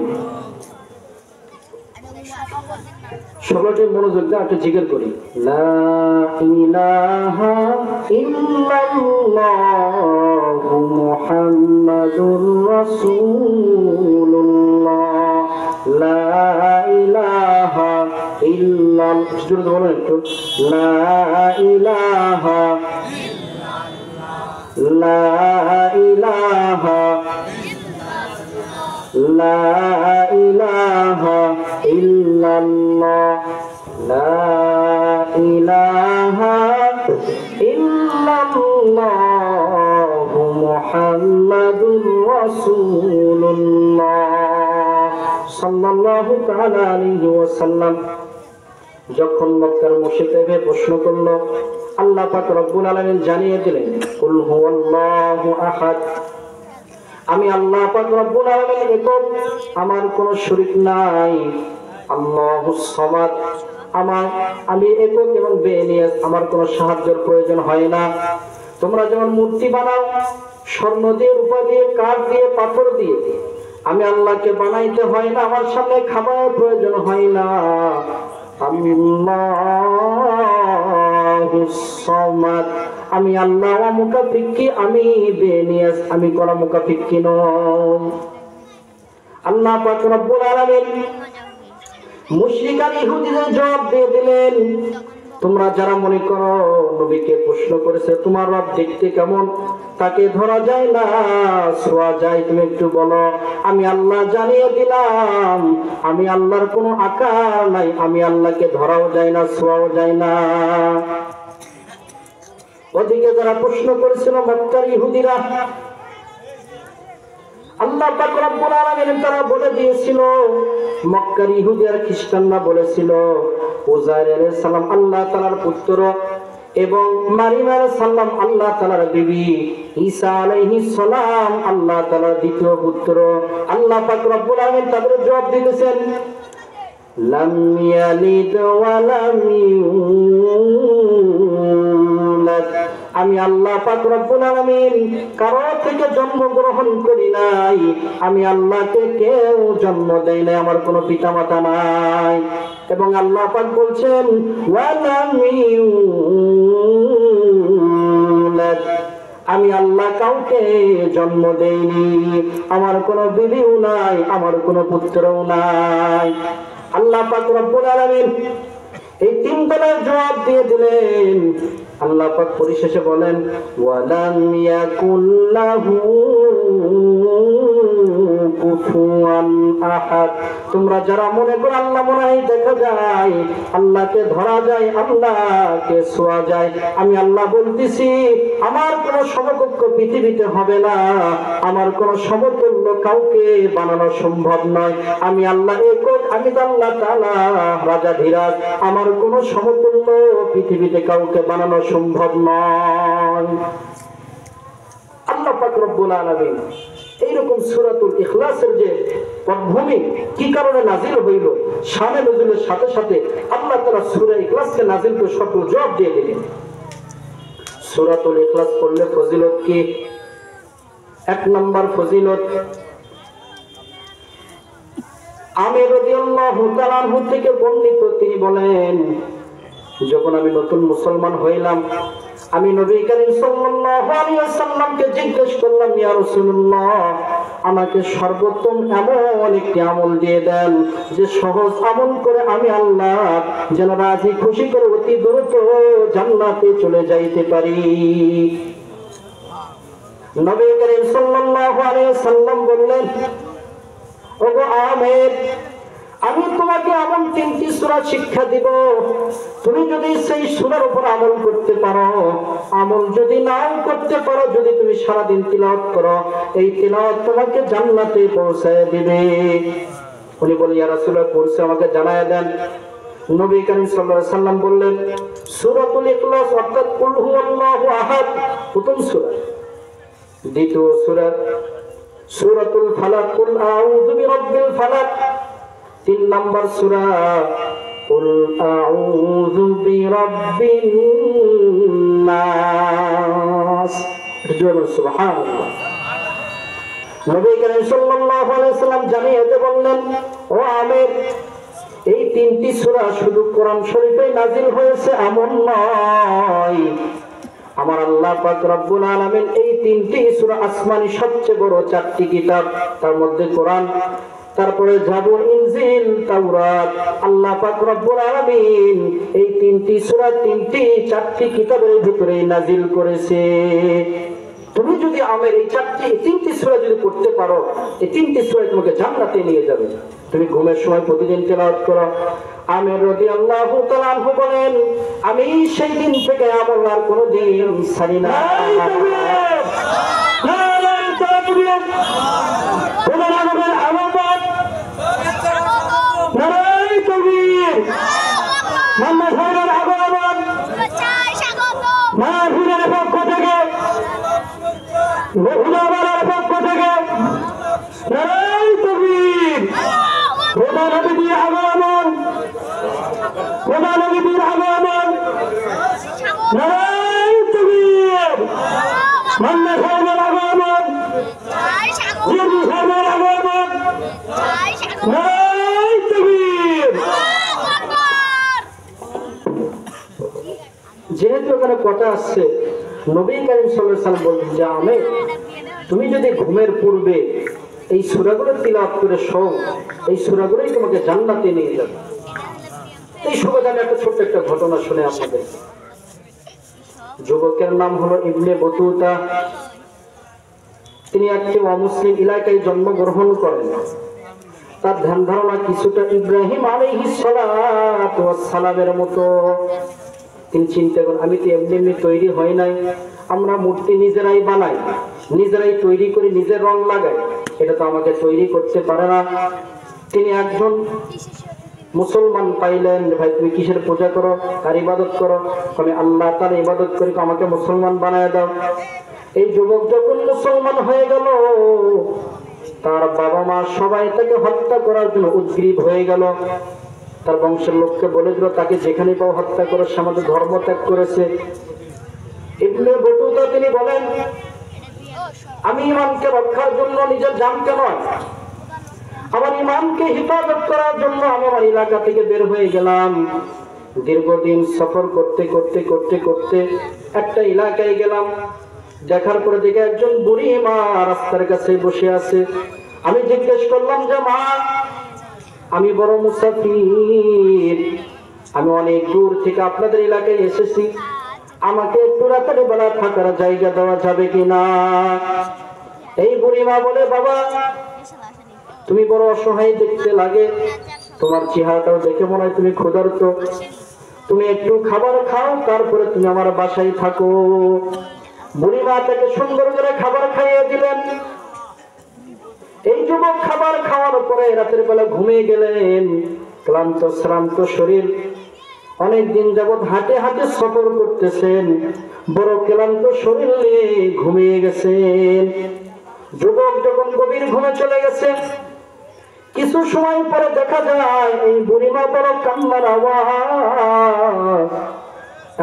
[SPEAKER 1] সকলকে মনোযোগ দিয়ে একটা জিকির করি, লা ইলাহা ইল্লাল্লাহু মুহাম্মাদুর রাসূলুল্লাহ, লা ইলাহা ইল্লাল্লাহ। জোরে বলেন একটু, লা ইলাহা লা ইলাহা লা ইলাহা ইল্লাল্লাহ, লা ইলাহা ইল্লাল্লাহ মুহাম্মাদুর রাসূলুল্লাহ সাল্লাল্লাহু তাআলা আলাইহি ওয়াসাল্লাম যখন মক্কার মুশরিকরা প্রশ্ন করলো, আল্লাহ পাক রব্বুল আলামিন জানিয়ে দিলেন, কুল হুয়াল্লাহু আহাদ, আমি আল্লাহ পাক রব্বুল আলামিন একক, আমার কোনো শরীক নাই। আল্লাহুস সামাদ, আমি একক এবং বেনিয়াস, আমার কোনো সাহায্যের প্রয়োজন হয় না। তোমরা যেমন মূর্তি বানাও স্বর্ণ দিয়ে, রূপা দিয়ে, কাঠ দিয়ে, পাথর দিয়ে, আমি আল্লাহকে বানাইতে হয় না, আমার সামনে খাবারের প্রয়োজন হয় না। আল্লাহুস সামাদ, আমি আল্লাহ মুকাফিক্কি, আমি বেনিয়াস, আমি কোনো মুকাফিক্কি নই। আল্লাহ পাক রব্বুল আলামিন মুশরিক আর ইহুদিদের জবাব দিয়ে দিলেন, তোমরা যারা মনে করো নবীকে প্রশ্ন করেছে তোমার রব দেখতে কেমন, তাকে ধরা যায় না, ছোঁয়া যায়, তুমি একটু বলো। আমি আল্লাহ জানিয়ে দিলাম, আমি আল্লাহর কোনো আকার নাই, আমি আল্লাহকে ধরাও যায় না, ছোঁয়াও যায় না। ওদিকে যারা প্রশ্ন করেছিল মক্কার ইহুদিরা, আল্লাহ পাক রব্বুল আলামিন তারা বলে দিয়েছিল, মক্কার ইহুদি আর খ্রিস্টানরা বলেছিল উযাইর আলাইহিস সালাম আল্লাহ তাআলার পুত্র এবং মারিয়াম আলাইহিস সালাম আল্লাহ তাআলার বিবি, ঈসা আলাইহিস সালাম আল্লাহ তাআলার দ্বিতীয় পুত্র। আল্লাহ পাক রব্বুল আলামিন তাদের জবাব দিতেছেন, লাম ইয়ালিদ ওয়া লাম ইউলাদ, আমি আল্লাহ পাক রব্বুল আলামিন কারো থেকে জন্মগ্রহণ করি নাই, আমি আল্লাহকে কেউ জন্ম দেই নাই, আমার কোনো পিতামাতা নাই। এবং আল্লাহ পাক বলছেন ওয়া লাম ইউলাদ, আমি আল্লাহ কাউকে জন্ম দেইনি, আমার কোনো বিবিও নাই, আমার কোনো পুত্রও নাই। আল্লাহ পাক রব্বুল আলামিন এই তিন বেলার জবাব দিয়ে দিলেন। আল্লাহ পাক পরিশেষে বলেন, ওয়ালাম ইয়াকুল লাহু কুফুয়ান আহাদ, তোমরা যারা মনে করো আল্লাহ মনে হয় দেখা যায়, আল্লাহকে ধরা যায়, আল্লাহকে ছোঁয়া যায়, আমি আল্লাহ বলতেছি আমার কোনো সমকক্ষ পৃথিবীতে হবে না, আমার কোনো সমতুল্য কাউকে বানানো সম্ভব নয়। আমি আল্লাহ একক, আমি আল্লাহ তাআলা রাজাধিরাজ, আমার কোনো সমতুল্য পৃথিবীতে কাউকে বানানো সম্ভব নয়। আল্লাহ পাক রব্বুল আলামিন এইরকম সূরাতুল ইখলাসের যে পটভূমি কি কারণে নাজিল হইল, শানে নজুলের সাথে সাথে আল্লাহ তাআলা সূরা ইখলাসকে নাজিল করে সকল জবাব দিয়ে দিলেন। সূরাতুল ইখলাস পড়লে ফজিলত কি? এক নম্বর ফজিলত, আমির রাদিয়াল্লাহু তাআলা আনহু থেকে বর্ণিত, তিনি বলেন, যখন আমি নতুন মুসলমান হইলাম, আমি নবী করিম সাল্লাল্লাহু আলাইহি ওয়াসাল্লামকে জিজ্ঞেস করলাম, ইয়া রাসূলুল্লাহ, আমাকে সর্বোত্তম এমন একটি আমল দিয়ে দেন যে সহজ আমল করে আমি আল্লাহ যেন রাজি খুশি করে অতি দ্রুত জান্নাতে চলে যাইতে পারি। নবী করিম সাল্লাল্লাহু আলাইহি ওয়াসাল্লাম বললেন, ওগো আমের, আমি তোমাকে এমন তিনটি সূরা শিক্ষা দিব, তুমি যদি সেই সূরার উপর আমল করতে পারো, আমল যদি নাও করতে পারো, যদি তুমি সারাদিন তিলাওয়াত করো, এই তিলাওয়াত তোমাকে জান্নাতে পৌঁছায় দিবে। উনি বললেন, ইয়া রাসূলুল্লাহ, পৌঁছে আমাকে জানায়া দেন। নবী করিম সাল্লাল্লাহু আলাইহি ওয়াসাল্লাম বললেন, সূরাতুল ইখলাস অর্থাৎ কুল হুয়াল্লাহু আহাদ প্রথম সূরা, দ্বিতীয় সূরা সূরাতুল ফালাক, কুল আউযু বিরাব্বিল ফালাক, তিন নম্বর সূরা কুল আউযু বিরাব্বিন নাস। সুবহানাল্লাহ। নবী করিম সাল্লাল্লাহু আলাইহি ওয়াসাল্লাম জানিয়ে বললেন, ও আমির, এই তিনটি সূরা শুধু কোরআন শরীফে নাজিল হয়েছে এমন নয়, আমার আল্লাহ পাক রব্বুল আলামিন এই তিনটি সূরা আসমানি সবচেয়ে বড় চারটি কিতাব, তার মধ্যে কোরআন, তারপরে জাবুর, ইনজিল, তাওরাত, আল্লাহ পাক রব্বুল আলামিন এই তিনটি সূরা চারটি কিতাবের ভিতরে নাজিল করেছে। তুমি যদি আমের এই তিনটি সূরা যদি পড়তে পারো, এই তিনটি সূরা তোমাকে জান্নাতে নিয়ে যাবে। তুমি ঘুমের সময় প্রতিদিন তেলাওয়াত করো। আমির রাদিয়াল্লাহু তাআলা আনহু বলেন, আমি সেই দিন থেকে আমল আর কোনোদিন ছাড়ি না। মুজাহিদের আগমন, নারায়ে তাকবীর, মান্না সাহেবের আগমন, জিয়াদি সাহেবের আগমন, নারায়ে তাকবীর। যেহেতু এখানে কথা আসছে, নবী করিম সাল্লাল্লাহু আলাইহি ওয়াসাল্লাম বলছেন যে আমের, তুমি যদি ঘুমের পূর্বে এই সূরাগুলো তিলাওয়াত করে শোও, এই সূরাগুলোই তোমাকে জান্নাতে নিয়ে যাবে। এই সুবাদে একটা ছোট্ট একটা ঘটনা শুনে আপনাদের। যুবকের নাম হলো ইবনে বতুতা। তিনি একটি অমুসলিম এলাকায় জন্মগ্রহণ করেন। তার ধ্যান ধারণা কিছুটা ইব্রাহিম আলাইহিস সালাতু ওয়াস সালামের মতো। তিনি চিন্তা করেন, আমি তো এমনি এমনি তৈরি হয় নাই, আমরা মূর্তি নিজেরাই বানাই, নিজেরাই তৈরি করি, নিজের রং লাগাই, এটা তো আমাকে তৈরি করতে পারে না। তিনি একজন মুসলমান পাইলেন, ভাই তুমি কিসের পূজা করো, কার ইবাদত করো? আমি আল্লাহ তাআলার ইবাদত করি, আমাকে মুসলমান বানায় দাও। এই যুবক যখন মুসলমান হয়ে গেল, তার বাবা মা সবাই তাকে হত্যা করার জন্য উদ্গ্রীব হয়ে গেল। তার বংশের লোককে বলে দিল, তাকে যেখানে পাও হত্যা করে, সে আমাদের ধর্ম ত্যাগ করেছে। ইবনে বতুতা তিনি বলেন, আমি ইমানকে রক্ষার জন্য নিজের জানকে নয়, আমার ইমানকে হিফাজত করার জন্য আমি আমার এলাকা থেকে বের হয়ে গেলাম। দীর্ঘদিন সফর করতে করতে করতে করতে একটা এলাকায় গেলাম। দেখার পরে দেখে একজন বুড়ি মা রাস্তার কাছে বসে আছে। আমি জিজ্ঞেস করলাম যে মা, আমি বড় মুসাফির, আমি অনেক দূর থেকে আপনাদের এলাকায় এসেছি, আমাকে একটু রাতের বেলা থাকার জায়গা দেওয়া যাবে কিনা? এই বুড়ি মা বলে, বাবা তুমি বড় অসহায় দেখতে লাগে, তোমার চেহারাটাও দেখে মনে হয় তুমি ক্ষুধার্ত, তুমি একটু খাবার খাও, তারপরে তুমি আমার বাসায় থাকো। বুড়ি মা তাকে সুন্দর করে খাবার খাইয়ে দিলেন। এই যুবক খাবার খাওয়ার পরে রাতের বেলা ঘুমিয়ে গেলেন। ক্লান্ত শ্রান্ত শরীর, অনেকদিন যাবৎ হাঁটে হাঁটে সফর করতেছেন, বড় ক্লান্ত শরীর নিয়ে ঘুমিয়ে গেছেন। যুবক যখন গভীর ঘুমে চলে গেছে, কিছু সময় পরে দেখা যায় এই বুড়িমা বড় কান্নার আওয়াজ,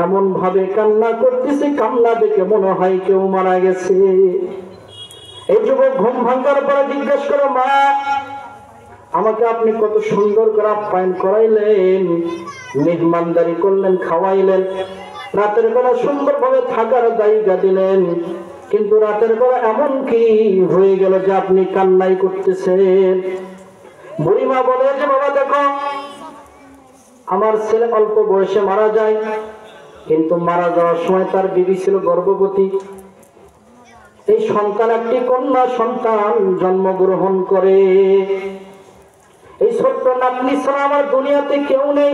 [SPEAKER 1] এমন ভাবে কান্না করতেছে, কান্না দেখে মনে হয় কেউ মারা গেছে। এই যুবক ঘুম ভাঙার পরে জিজ্ঞেস করে, মা আমাকে আপনি কত সুন্দর করে আপ্যায়ন করাইলেন, মেহমানদারি করলেন, খাওয়াইলেন, রাতের বেলা সুন্দর ভাবে থাকার জায়গা দিলেন, কিন্তু রাতের বেলা এমন কি হয়ে গেল যে আপনি কান্নাই করতেছেন? বুড়িমা বলে যে বাবা দেখো, আমার ছেলে অল্প বয়সে মারা যায়, কিন্তু মারা যাওয়ার সময় তার বিবি ছিল গর্ভবতী। এই সন্তান একটি কন্যা সন্তান জন্মগ্রহণ করে। এই ছোট্ট নাতনি ছাড়া আমার দুনিয়াতে কেউ নেই।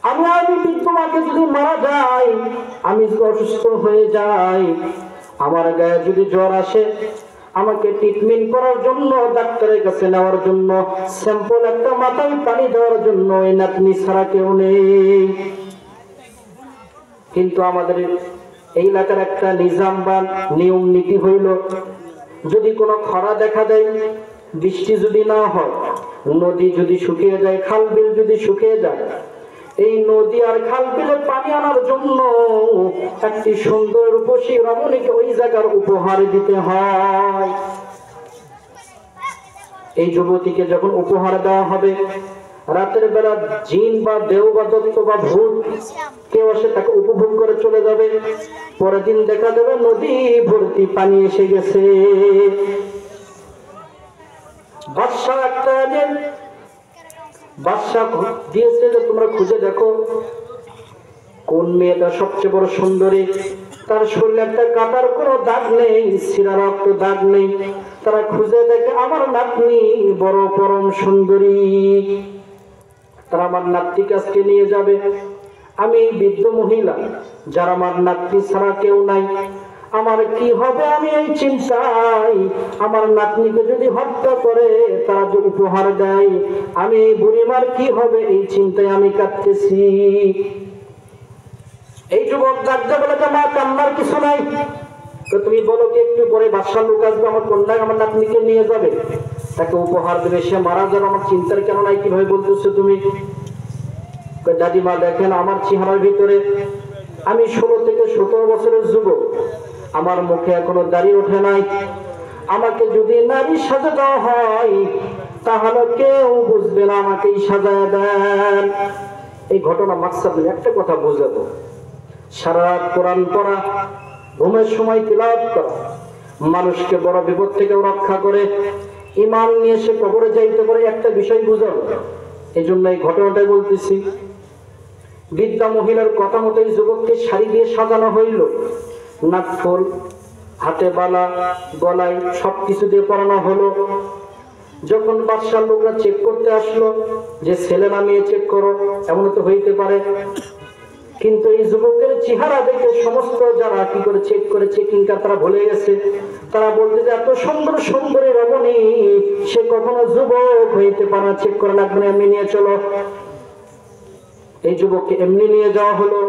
[SPEAKER 1] আমি তোমাকে যদি মারা যাই, আমি যদি অসুস্থ হয়ে যাই, আমার গায়ে যদি জ্বর আসে, আমাকে ট্রিটমেন্ট করার জন্য, ডাক্তারের কাছে নেওয়ার জন্য, স্যাম্পল একটা মাথায় পানি দেওয়ার জন্য এই নাতনি ছাড়া কেউ নেই। কিন্তু আমাদের এই এলাকার একটা নিজাম বা নিয়ম নীতি হইল, যদি কোনো খরা দেখা দেয়, বৃষ্টি যদি না হয়, নদী যদি শুকিয়ে যায়, খাল বিল যদি শুকিয়ে যায়, এই নদী আর খাল বিলে পানি আনার জন্য একটি সুন্দর রূপসী রমণীকে ওই জায়গার উপহার দিতে হয়। এই যুবতীকে যখন উপহার দেওয়া হবে, রাতের বেলা জিন বা দেও বা দত্ত বা ভূত কেউ এসে তাকে উপভোগ করে চলে যাবে। পরের দিন দেখা যাবে নদী ভর্তি পানি এসে গেছে। বাদশা একটা বাদশা দিয়েছে যে তোমরা খুঁজে দেখো কোন মেয়েটা সবচেয়ে বড় সুন্দরী, তার শরীরে একটা কাটার কোনো দাগ নেই, ছিঁড়া রক্ত দাগ নেই। তারা খুঁজে দেখে আমার নাতনি বড় পরম সুন্দরী, তারা আমার নাতনি কাছকে নিয়ে যাবে। আমি এই বৃদ্ধ মহিলা, যারা আমার নাতনি ছাড়া কেউ নাই, আমার কি হবে আমি এই চিন্তায়, আমার নাতনিকে যদি হত্যা করে তারা যে উপহার দেয়, আমি এই বুড়িমার কি হবে এই চিন্তায় আমি কাঁদতেছি। এই যুবক ডাকতে বলে, মা কান্নার কিছু নাই, তো তুমি বলো কি একটু পরে বাদশার লোক আসবে, আমার কন্যা আমার নাতনিকে নিয়ে যাবে, তাকে উপহার দেবে, সে মারা যাবে, আমার চিন্তার কেন নাই, কিভাবে বলতেছো তুমি? দাদিমা দেখেন আমার চেহারার ভিতরে আমি 16 থেকে 17 বছরের যুবক, আমার মুখে এখনো দাড়ি ওঠে নাই, আমাকে যদি নারী সাজানো হয় তাহলে কেউ বুঝবে না আমাকেই সাজায় দেন। এই ঘটনা মাকসাদ একটা কথা বুঝাবো, সারা রাত কোরআন পড়া, ঘুমের সময় তিলাওয়াত করা মানুষকে বড় বিপদ থেকে রক্ষা করে, ঈমান নিয়ে সে কবরে যাইতে পারে, একটা বিষয় বুঝাবো। এই জন্য এই ঘটনাটাই বলতেছি। বৃদ্ধা মহিলার কথা মতো এই যুবককে শাড়ি দিয়ে সাজানো হইল, নাকফুল, হাতে বালা, গলায় সবকিছু দিয়ে পরানো হলো। যখন বাদশার লোকরা চেক করতে আসলো যে ছেলে না মেয়ে চেক করো, এমন তো হইতে পারে, কিন্তু এই যুবকের চেহারা দেখে সমস্ত যারা কি করে চেক করে চেকিংটা তারা ভুলে গেছে। তারা বলতে যে এত সুন্দর সুন্দরী রমণী সে কখনো যুবক হইতে পারে না, চেক করে লাগবে, এমনি নিয়ে চলো। এই যুবককে এমনি নিয়ে যাওয়া হলো।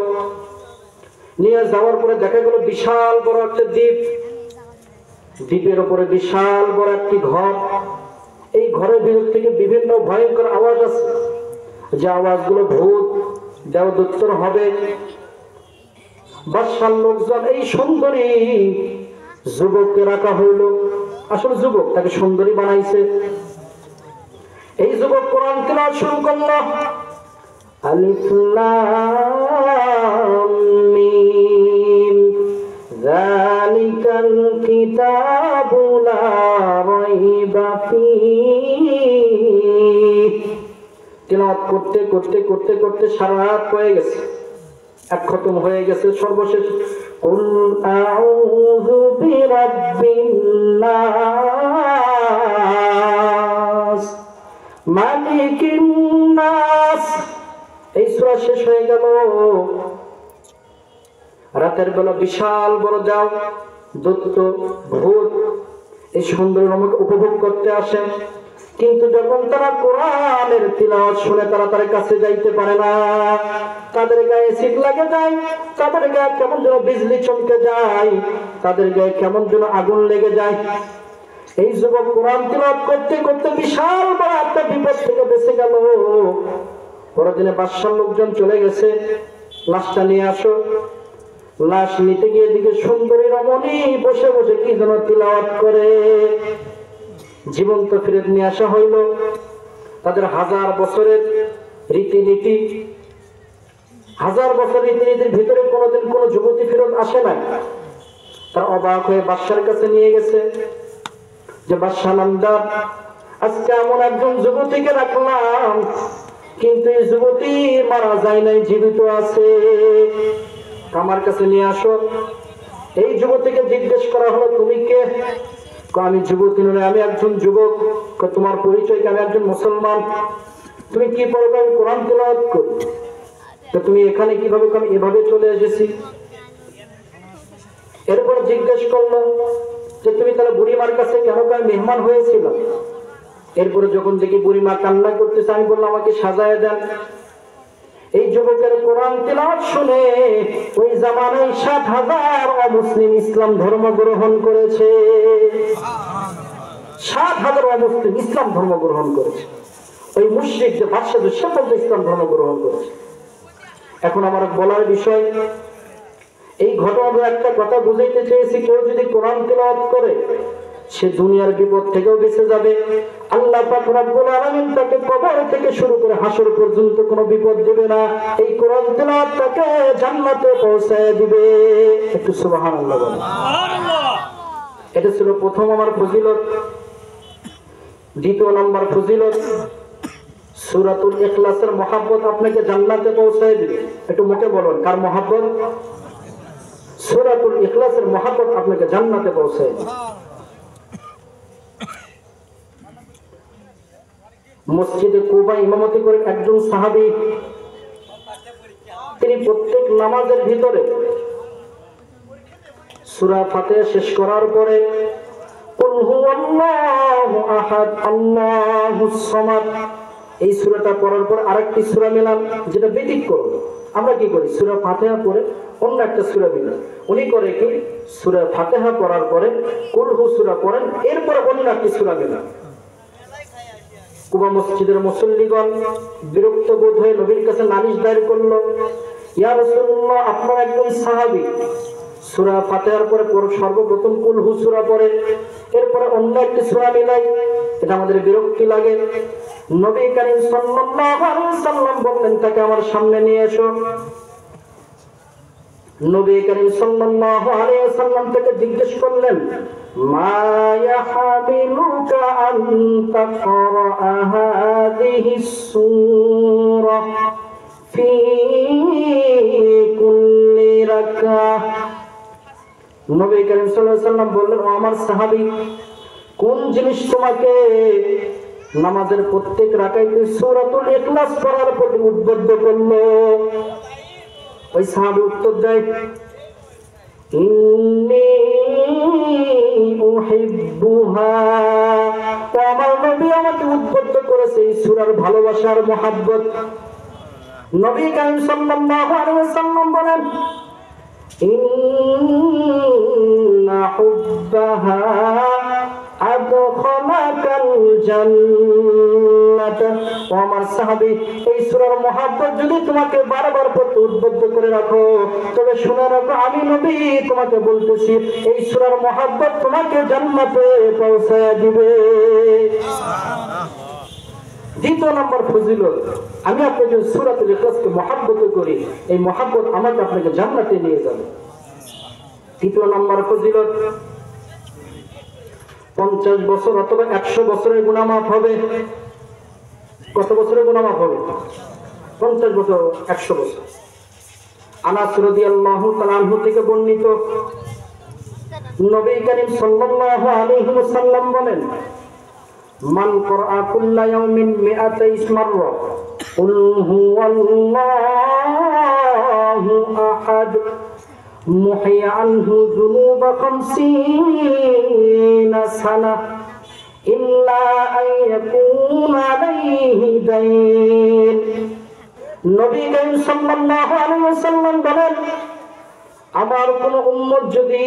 [SPEAKER 1] নিয়ে যাওয়ার পরে দেখা গেল বিশাল বড় একটা দ্বীপ, দ্বীপের উপরে বিশাল বড় একটি ঘর। এই ঘরের ভিতর থেকে বিভিন্ন ভয়ঙ্কর আওয়াজ আছে, যে আওয়াজগুলো ভূত দেবদূতর হবে। বাদশার লোকজন এই সুন্দরী যুবককে রাখা হইল, আসলে যুবক তাকে সুন্দরী বানাইছে। এই যুবক কোরআন তেলাওয়াত শুরু করলো, আলিফ লাম মিম যালিকাল কিতাবু লা রাইবা ফীহি। তেলাওয়াত করতে করতে করতে করতে সারা রাত হয়ে গেছে, এক খতম হয়ে গেছে। সর্বশেষ কুল আউযু বিরাব্বিন নাস মালিকিন নাস, এই সূরা শেষ হয়ে গেল। রাতের বেলা বিশাল বড় যাও দৈত্য ভূত এই সুন্দর রমণীকে উপভোগ করতে আসেন, কিন্তু যখন তারা কোরআনের তিলাওয়াত শুনে তারা তার কাছে যাইতে পারে না। তাদের গায়ে শীত লাগে যায়, তাদের গায়ে কেমন যেন বিজলি চমকে যায়, তাদের গায়ে কেমন যেন আগুন লেগে যায়। এই যুবক কোরআন তিলাওয়াত করতে করতে বিশাল বড় একটা বিপদ থেকে বেঁচে গেল। পরদিনে বাদশার লোকজন চলে গেছে, লাশটা নিয়ে আসো। লাশ নিতে গিয়ে দিকে সুন্দরী রমণী বসে বসে কি যেন তিলাওয়াত করে, জীবন্ত ফেরত নিয়ে আসা হইল। তাদের 1000 বছরের রীতিনীতি, 1000 বছর রীতিনীতির ভিতরে কোনোদিন কোনো যুবতী ফেরত আসে নাই। তার অবাক হয়ে বাদশার কাছে নিয়ে গেছে যে বাদশা নামদার, আজকে এমন একজন যুবতীকে রাখলাম, কিন্তু এই যুবতী মারা যায় নাই, জীবিত আছে, আমার কাছে নিয়ে আসো। এই যুবতীকে জিজ্ঞেস করা হলো, তুমি কে? আমি যুবতী নয়, আমি একজন যুবক। তোমার পরিচয় কি? আমি একজন মুসলমান। তুমি কি পড়বে? আমি কোরআন তেলাওয়াত করি। তো তুমি এখানে কিভাবে? আমি এভাবে চলে এসেছি। এরপর জিজ্ঞেস করলো যে তুমি তাহলে বুড়িমার কাছে কেন মেহমান হয়েছিল? এরপরে যখন দেখি বুড়িমা কান্না করতেছে, আমি বললাম আমাকে সাজায় দেন। এই যুবকের কোরআন তেলাওয়াত শুনে ওই জামানায় 7,000 অমুসলিম ইসলাম ধর্ম গ্রহণ করেছে। 7,000 অমুসলিম ইসলাম ধর্ম গ্রহণ করেছে। ওই মুশরিক যে বাদশা সে পর্যন্ত ইসলাম ধর্ম গ্রহণ করেছে। এখন আমার বলার বিষয়, এই ঘটনার একটা কথা বুঝাইতে চেয়েছি, কেউ যদি কোরআন তেলাওয়াত করে সে দুনিয়ার বিপদ থেকেও বেঁচে যাবে। আল্লাহ পাক রব্বুল আলামিন তাকে কবর থেকে শুরু করে হাসর পর্যন্ত কোনো বিপদ দেবে না। এই কোরআন তেলাওয়াত তাকে জান্নাতে পৌঁছায় দিবে। একটু সুবহানাল্লাহ বলেন। সুবহানাল্লাহ। এটা ছিল প্রথম আমার ফজিলত। দ্বিতীয় নম্বর ফজিলত, সূরাতুল ইখলাসের মহব্বত আপনাকে জান্নাতে পৌঁছায় দিবে। একটু মুখে বলুন, কার মহব্বত? সূরাতুল ইখলাসের মহব্বত আপনাকে জান্নাতে পৌঁছায় দিবে। মসজিদে কুবা ইমামতি করেন একজন সাহাবী। তিনি প্রত্যেক নামাজের ভিতরে সূরা ফাতিহা শেষ করার পরে কুল হুয়াল্লাহু আহাদ আল্লাহুস সামাদ এই সূরাটা পড়ার পর আরেকটি সূরা মিলান, যেটা ব্যতিক্রম। আমরা কি করি? সূরা ফাতিহা পড়ে অন্য একটা সূরা মিলান। উনি করে কি? সূরা ফাতিহা পড়ার পরে কুল হু সূরা পড়েন, এরপর অন্য একটি সূরা মিলান। কুবা মসজিদের মুসল্লিগণ বিরক্ত বোধ হয়ে নবীর কাছে নালিশ দায়ের করলো, ইয়া রাসূলুল্লাহ, আপনার একজন সাহাবী সূরা ফাতিহার পরে সর্বপ্রথম কুল হু সূরা পড়ে, এরপরে অন্য একটি সূরা মিলাই, এটা আমাদের বিরক্তি লাগে। নবী করিম সাল্লাল্লাহু আলাইহি ওয়াসাল্লাম বললেন, তাকে আমার সামনে নিয়ে এসো। নবী করিম সাল্লাল্লাহু আলাইহি ওয়াসাল্লাম থেকে জিজ্ঞেস করলেন, মা ইয়াহমিলুকা আন তাকরা হাযিহিস সূরা ফি কুল্লি রাকাহ। নবী করিম সাল্লাল্লাহু আলাইহি ওয়াসাল্লাম বললেন, ও আমার সাহাবী, কোন জিনিস তোমাকে নামাজের প্রত্যেক রাকাতে সূরাতুল ইখলাস পড়ার প্রতি উদ্বুদ্ধ করলো? ওই সাহাবী উত্তর দেয়, ইন্নী উহিব্বুহা, আমার নবী আমাকে উদ্বুদ্ধ করেছে এই সূরার ভালোবাসার মহব্বত। নবী করিম সাল্লাল্লাহু আলাইহি ওয়াসাল্লাম বলেন, ইন্না হুব্বাহা আদখালাকাল জান্নাত। ও আমার সাহাবী, এই সূরার মহব্বত যদি তোমাকে বারবার পড়তে উদ্বুদ্ধ করে রাখো, তবে শুনে রাখো, আমি নবী তোমাকে বলতেছি, এই সূরার মহব্বত তোমাকে জান্নাতে পৌঁছায় দিবে। দ্বিতীয় নম্বর ফজিলত, আমি আপনাকে সূরাতুল ইখলাসকে মহব্বত করি, এই মহব্বত আমাকে আপনাকে জান্নাতে নিয়ে যাবে। তৃতীয় নম্বর ফজিলত, 50 বছর অথবা 100 বছরের গুনাহ মাফ হবে। কত বছরের গুনাহ মাফ হবে? 50 বছর, 100 বছর। আনাস রাদিয়াল্লাহু তাআলা আনহু থেকে বর্ণিত, নবী করিম সাল্লাল্লাহু আলাইহি ওয়াসাল্লাম বলেন, মান ক্বরা কুল্লা ইয়াউমিন 100 মাররা কুল হুয়াল্লাহু আহাদ মুহিয়া আনহু যুনুবা 50 সানা ইল্লা আন ইয়াকুনা আলাইহি দাইন। নবী করিম সাল্লাল্লাহু আলাইহি ওয়াসাল্লাম বলেন, আমার কোন উম্মত যদি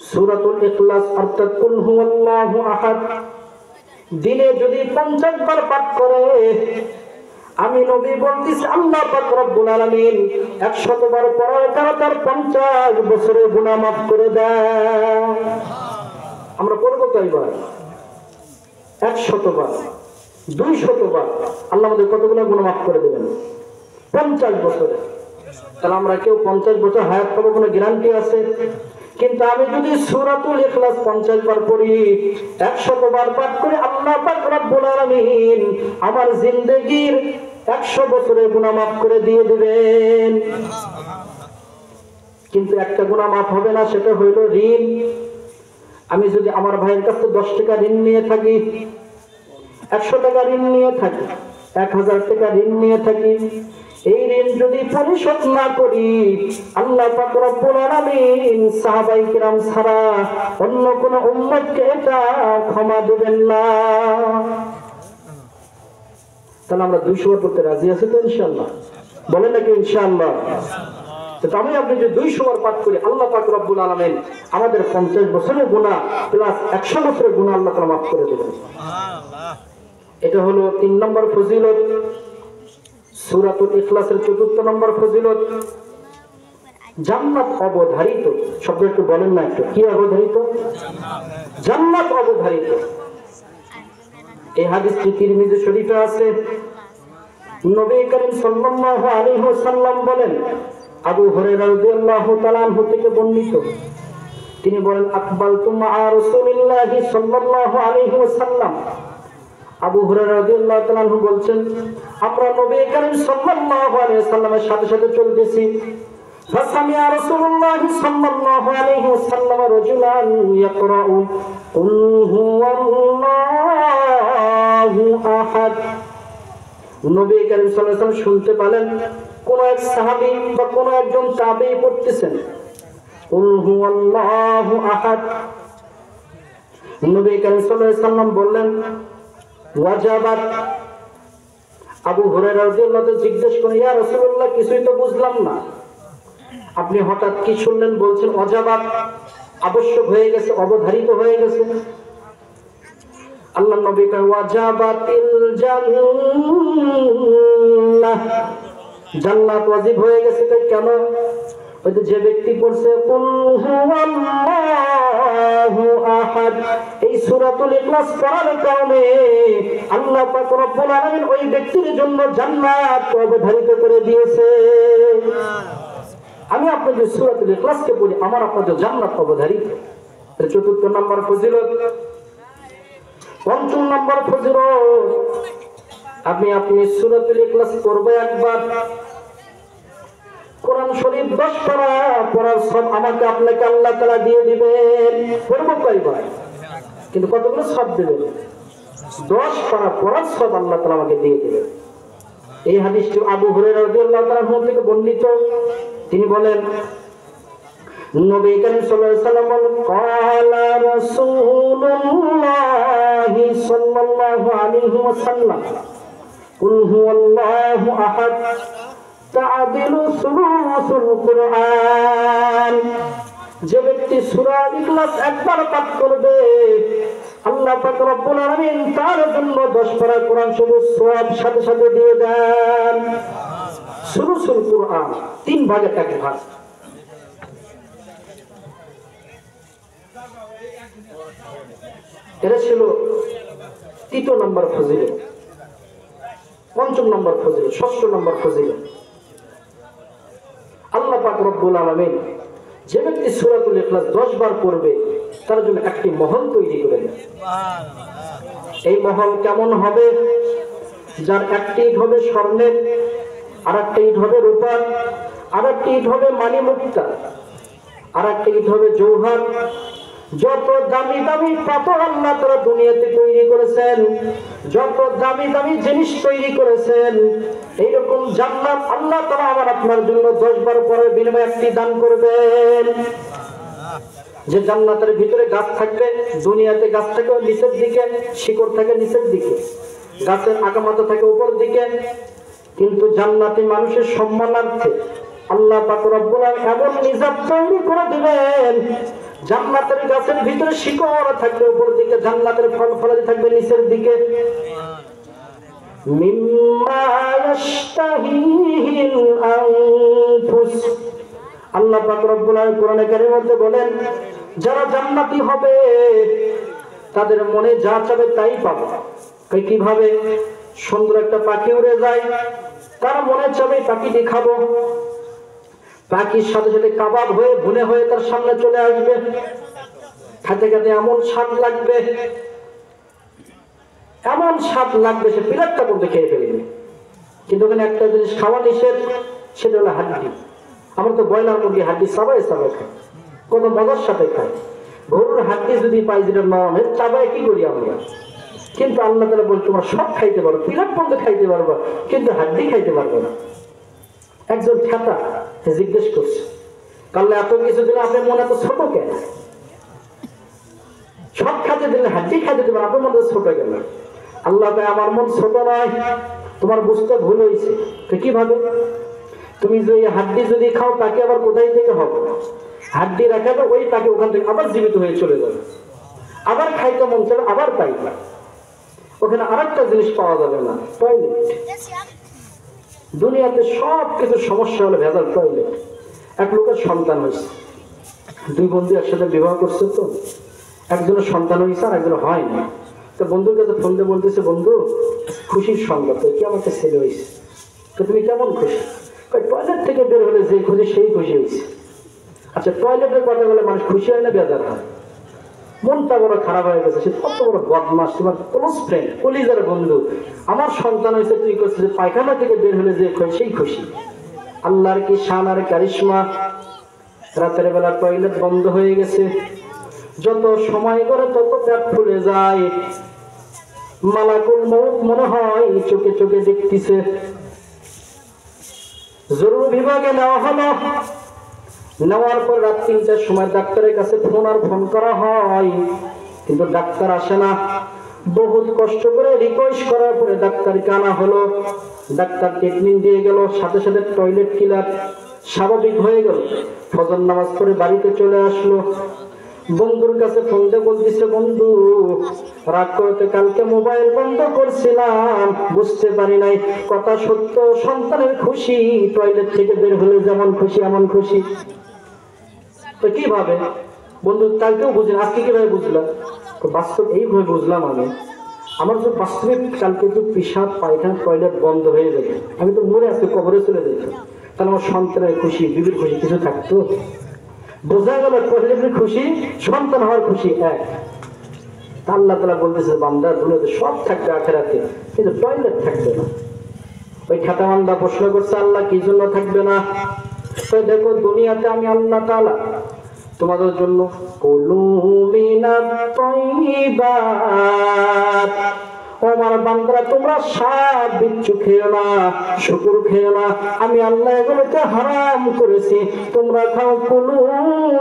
[SPEAKER 1] সূরাতুল ইখলাস অর্থাৎ কুল হুয়াল্লাহু আহাদ দিনে যদি 50 বার পাঠ করে, আমি নবী বলতেছি আল্লাহ পাক রব্বুল আলামিন 100 বার পড়ার কারণে তার 50 বছরের গুনাহ মাফ করে দেয়। আমরা পড়ব কয়বার? 100 বার, 200 বার, আল্লাহ আমাদের কতগুলো গুনাহ মাফ করে দেবেন? 50 বছরে। তাহলে আমরা কেউ 50 বছর হায়াত পাবো কোনো গ্যারান্টি আছে? কিন্তু আমি যদি সূরাতুল ইখলাস 50 বার পড়ি, 100 বার পাঠ করি, আল্লাহ পাক রব্বুল আলামিন আমার জিন্দেগীর 100 বছরের গুনাহ মাফ করে দিয়ে দিবেন। কিন্তু একটা গুনাহ মাফ হবে না, সেটা হইল ঋণ। আমি যদি আমার ভাইয়ের কাছে 10 টাকা ঋণ নিয়ে থাকি, 100 টাকা ঋণ নিয়ে থাকি, 1000 টাকা ঋণ নিয়ে থাকি, এই ঋণ যদি পরিশোধ না করি, আল্লাহ পাক রব্বুল আলামিন সাহাবায়ে কিরাম ছাড়া অন্য কোন উম্মতকে এটা ক্ষমা দিবেন না। তাহলে আমরা 200 বার পড়তে রাজি আছি তো ইনশাআল্লাহ? বলেন নাকি ইনশাআল্লাহ? তো আমি আপনি যে 200 বার পাঠ করি, আল্লাহ পাক রব্বুল আলামিন আমাদের 50 বছরের গুনাহ প্লাস 100 বছরের গুনাহ আল্লাহ তাআলা মাফ করে দিবেন। সুবহানাল্লাহ। এটা হলো 3 নম্বর ফজিলত। সূরাতুল ইখলাসের 4th নম্বর ফজিলত, জান্নাত অবধারিত। শব্দ একটু বলেন না, একটু কি অবধারিত? জান্নাত অবধারিত। এই হাদিসটি তিরমিজি শরীফে আছে। নবী করিম সাল্লাল্লাহু আলাইহি ওয়াসাল্লাম বলেন, আবু হুরায়রা রাদিয়াল্লাহু তাআলা আনহু থেকে বর্ণিত, তিনি বলেন, আকবালতু মা রাসূলিল্লাহি সাল্লাল্লাহু আলাইহি ওয়াসাল্লাম। আবু হুরায়রা রাদিয়াল্লাহু তাআলা আনহু বলছেন, আমরা নবী করিম সাল্লাল্লাহু আলাইহি ওয়াসাল্লামের সাথে সাথে চলতেছি। ফাসামিয়া রাসূলুল্লাহ সাল্লাল্লাহু আলাইহি ওয়াসাল্লাম রাজুলান ইয়াকরাউ কুল হুয়াল্লাহু আহাদ। নবী করিম সাল্লাল্লাহু আলাইহি ওয়াসাল্লাম শুনতে পেলেন কোন এক সাহাবী বা কোন একজন তাবেঈ পড়তেছেন কুল হুয়াল্লাহু আহাদ। নবী করিম সাল্লাল্লাহু আলাইহি ওয়াসাল্লাম বললেন, ওয়াজাবাত। আবু হুরায়রা রাদিয়াল্লাহু তাআলা জিজ্ঞেস করেন, ইয়া রাসূলুল্লাহ, কিছুই তো বুঝলাম না, আপনি হঠাৎ কি শুনলেন? বলছেন ওয়াজাবাত, আবশ্যক হয়ে গেছে, অবধারিত হয়ে গেছে। আল্লাহ নবী কয় ওয়াজাবাতিল জান্নাহ, জান্নাত ওয়াজিব হয়ে গেছে। কেন? ওই যে ব্যক্তি পড়ছে কুল হুয়াল্লাহু আহাদ, এই সূরাতুল ইখলাস পড়ার কারণে আল্লাহ পাক রব্বুল আলামিন ওই ব্যক্তির জন্য জান্নাত অবধারিত করে দিয়েছে। আমি আপনাদের সূরাতুল ইখলাসকে পড়ি, আমার আপনাদের জান্নাত অবধারিত। চতুর্থ নম্বর ফজিলত। পঞ্চম নম্বর ফজিলত, আপনি সূরাতুল ইখলাস পড়বে একবার, কোরআন শরীফ 10 পারা পড়ার সব আমাকে আপনাকে আল্লাহ তাআলা দিয়ে দিবেন। পড়ব কয়বার? কিন্তু কতগুলো সব দিবেন? 10 পারা পড়ার সব আল্লাহ তাআলা আমাকে দিয়ে দিবেন। এই হাদিসটি আবু হুরায়রা রাদিয়াল্লাহু তাআলা থেকে বর্ণিত। তিনি বলেন, নবী করিম সাল্লাল্লাহু আলাইহি ওয়াসাল্লাম বলেন, ক্বালা রাসূলুল্লাহি সাল্লাল্লাহু আলাইহি ওয়াসাল্লাম কুল হুয়াল্লাহু আহাদ তা'দিলু সুলুসুল কুরআন। যে ব্যক্তি সূরা ইখলাস একবার পাঠ করবে আল্লাহ পাক রব্বুল আলামিন তার জন্য 10 পারা কোরআন শরীফ সওয়াব সাথে সাথে দিয়ে দেন। সুলুসুল কুরআন 3 ভাগে 1 ভাগ। এটা ছিল তৃতীয় নম্বর ফজিলত। পঞ্চম নম্বর ফজিলত, ষষ্ঠ নম্বর ফজিলত, আল্লাহ পাক রব্বুল আলামিন যে ব্যক্তি সূরাতুল ইখলাস 10 বার পড়বে তার জন্য একটি মহল তৈরি করে দেন। এই মহল কেমন হবে? যার একটি ইট হবে স্বর্ণের, আরেকটা ইট হবে রূপার, আরেকটি ইট হবে মানি মুক্তা, আরেকটা ইট হবে জৌহর। যত দামি দামি পাথর আল্লাহ তাআলা দুনিয়াতে তৈরি করেছেন, যত দামি দামি জিনিস তৈরি করেছেন, এইরকম জান্নাত আল্লাহ তাআলা আমার আপনার জন্য 10 বার পরে বিনিময়ে একটি দান করবেন। যে জান্নাতের ভিতরে গাছ থাকবে, দুনিয়াতে গাছ থাকে নিচের দিকে, শিকড় থাকে নিচের দিকে, গাছের আগামাথা থাকে উপর দিকে, কিন্তু জান্নাতে মানুষের সম্মানার্থে আল্লাহ পাক রব্বুল আলামিন এমন নিজাম তৈরি করে দিবেন, জান্নাতের গাছের ভিতরে শিকড় থাকবে উপর দিকে, জান্নাতের ফল ফলাদি থাকবে নিচের দিকে। মিম্মা ইয়াশতাহিল আনফুস, আল্লাহ পাক রব্বুল আলামিন কোরআনে কারীমের মধ্যে বলেন, যারা জান্নাতি হবে তাদের মনে যা চাবে তাই পাবে। কিভাবে? সুন্দর একটা পাখি উড়ে যায়, তার মনে চাবে পাখিটি খাবো, পাখির সাথে সাথে কাবাব হয়ে ভুনে হয়ে তার সামনে চলে আসবে, খেতে খেতে এমন স্বাদ লাগবে, এমন স্বাদ লাগবে সে পিলারটা করতে খেয়ে ফেলবে। কিন্তু ওখানে একটা জিনিস খাওয়া নিষেধ, সেটা হলো হাড্ডি। আমরা তো ব্রয়লার মুরগি হাড্ডি চাবাই চাবাই খাই, কত মজার সাথে খাই। গরুর হাড্ডি যদি পাই যেটা নরম, চাবাই কি করি আমরা? কিন্তু আল্লাহ তাআলা বলে তোমার সব খাইতে পারো, পিলার পর্যন্ত খাইতে পারবো, কিন্তু হাড্ডি খাইতে পারবো না। একজন খ্যাতা জিজ্ঞেস করছে, কাল এত কিছু দিলে আপনার মনে এত ছোট কেন? সব খাতে দিলে হাড্ডি খাইতে দেবেন, আপনার মনে ছোট কেন? আল্লাহ কয় আমার মন ছোট নয়, তোমার বুঝতে ভুল হয়েছে। তো কিভাবে? তুমি যে হাড্ডি যদি খাও তাকে আবার কোথায় থেকে হবে? হাড্ডি রাখাবে, ওই তাকে ওখান থেকে আবার জীবিত হয়ে চলে যাবে, আবার খাইতে মন চাবে, আবার পাইবা। ওখানে আরেকটা জিনিস পাওয়া যাবে না, টয়লেট। দুনিয়াতে সব কিছু সমস্যা হলে ভেজাল টয়লেট। এক লোকের সন্তান হয়েছে, 2 বন্ধু একসাথে বিবাহ করছে, তো একজনের সন্তান হয়েছে আর একজনের হয়নি। তো বন্ধুর কাছে ফোন দিয়ে বলতেছে, বন্ধু খুশির সংবাদ, কি আমাকে ছেলে হয়েছে, তো তুমি কেমন খুশি? টয়লেট থেকে বের হলে যে খুশি সেই খুশি হয়েছে। আচ্ছা, টয়লেটের কথা বলে মানুষ খুশি হয় না বেজার হয়? মনটা বড় খারাপ হয়ে গেছে, সে কত বড় বদমাস, তোমার ক্লোজ ফ্রেন্ড, কলিজার বন্ধু, আমার সন্তান হয়েছে, তুই করছিস পায়খানা থেকে বের হলে যে সেই খুশি। আল্লাহর কি শান আর কারিশমা! রাতের বেলা টয়লেট বন্ধ হয়ে গেছে, যত সময় করে তত পেট ফুলে যায়, মালাকুল মউত মনে হয় চোখে চোখে দেখতেছে। জরুরি বিভাগে নেওয়া হলো, নেওয়ার পর রাত 3টার সময় ডাক্তারের কাছে ফোন করা হয়, কিন্তু ডাক্তার আসে না। বহুত কষ্ট করে রিকোয়েস্ট করার পরে ডাক্তারকে আনা হলো, ডাক্তার ট্রিটমেন্ট দিয়ে গেল, সাথে সাথে টয়লেট ক্লিয়ার স্বাভাবিক হয়ে গেল। ফজর নামাজ পড়ে বাড়িতে চলে আসলো, বন্ধুর কাছে ফোন দিয়ে বলতেছে, বন্ধু রাগ করতে কালকে মোবাইল বন্ধ করছিলাম, বুঝতে পারি নাই কথা সত্য। সন্তানের খুশি, টয়লেট থেকে বের হলে যেমন খুশি এমন খুশি। তো কিভাবে বন্ধু কালকেও বুঝলেন, আজকে কিভাবে বুঝলাম? বাস্তব এইভাবে বুঝলাম আমি। আমার তো বাস্তবিক কালকে তো পেশাব পায়খানা টয়লেট বন্ধ হয়ে যেত, আমি তো মরে আজকে কবরে চলে যেত, তাহলে আমার সন্তানের খুশি বিবির খুশি কিছু থাকতো? বোঝা গেল টয়লেটের খুশি সন্তান হওয়ার খুশি এক। আল্লাহ তাআলা বলতেছে বান্দা দুনিয়াতে সব থাকবে আখিরাতে, কিন্তু টয়লেট থাকবে না। ওই খাতা বান্দা প্রশ্ন করছে আল্লাহ কি জন্য থাকবে না? তো দেখো দুনিয়াতে আমি আল্লাহ তাআলা তোমাদের জন্য কুলু মিনাত তাইয়্যিবাত, ও আমার বান্দারা তোমরা সাপ বিচ্ছু খেও না, শুকর খেও না, আমি আল্লাহ এগুলোকে হারাম করেছি, তোমরা খাও কুলু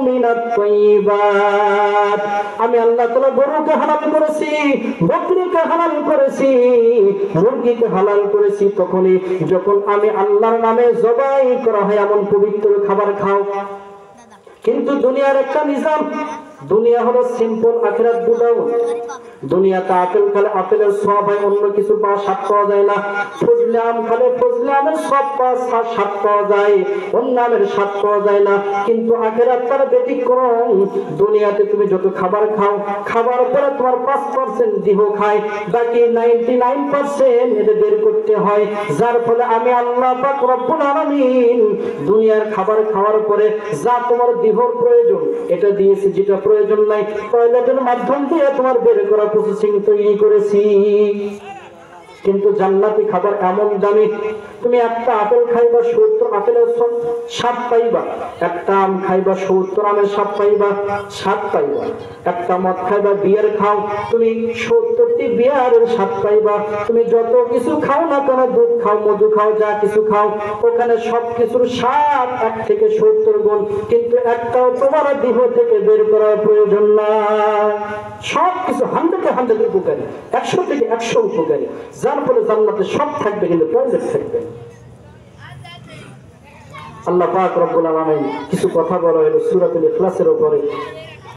[SPEAKER 1] মিনাত তাইয়্যিবাত। আমি আল্লাহ তাআলা গরুকে হালাল করেছি, বকরিকে হালাল করেছি, মুরগিকে হালাল করেছি তখনই যখন আমি আল্লাহর নামে জবাই করা হয় এমন পবিত্র খাবার খাও। কিন্তু দুনিয়ার একটা নিজাম, দুনিয়া হলো সিম্পল, আখিরাত গুডাউন। দুনিয়াতে আপেল খেলে আপেলের সব হয়, অন্য কিছু পাওয়া স্বাদ পাওয়া যায় না। ফজলে আম খেলে ফজলে আমের সব পাওয়া স্বাদ পাওয়া যায়, অন্য আমের স্বাদ পাওয়া যায় না। কিন্তু আখিরাত তার ব্যতিক্রম। দুনিয়াতে তুমি যত খাবার খাও, খাবার পরে তোমার 5% দেহ খায়, বাকি 99% এটা বের করতে হয়। যার ফলে আমি আল্লাহ পাক রব্বুল আলামিন দুনিয়ার খাবার খাওয়ার পরে যা তোমার দেহর প্রয়োজন এটা দিয়েছি, যেটা প্রয়োজন নাই টয়লেটের মাধ্যম দিয়ে তোমার বের করা প্রসেসিং তৈরি করেছি। কিন্তু জান্নাতি খাবার এমন দামি, তুমি একটা আপেল খাইবা 70 আপেলের স্বাদ পাইবা, একটা আম খাইবা 70 আমের স্বাদ পাইবা, স্বাদ পাইবা। একটা মদ খাইবা, বিয়ার খাও, তুমি 70টি বিয়ারের স্বাদ পাইবা। তুমি যত কিছু খাও না কেন, দুধ খাও, মধু খাও, যা কিছু খাও, ওখানে সব কিছুর স্বাদ 1 থেকে 70 গুণ, কিন্তু একটাও তোমার দেহ থেকে বের করার প্রয়োজন না। সব কিছু 100 উপকারী, 100 থেকে 100 উপকারী, যার ফলে জান্নাতে সব থাকবে কিন্তু টয়লেট থাকবে। আল্লাহ পাক রব্বুল আলামিন কিছু কথা বলা হলো সূরাতুল ইখলাসের উপরে।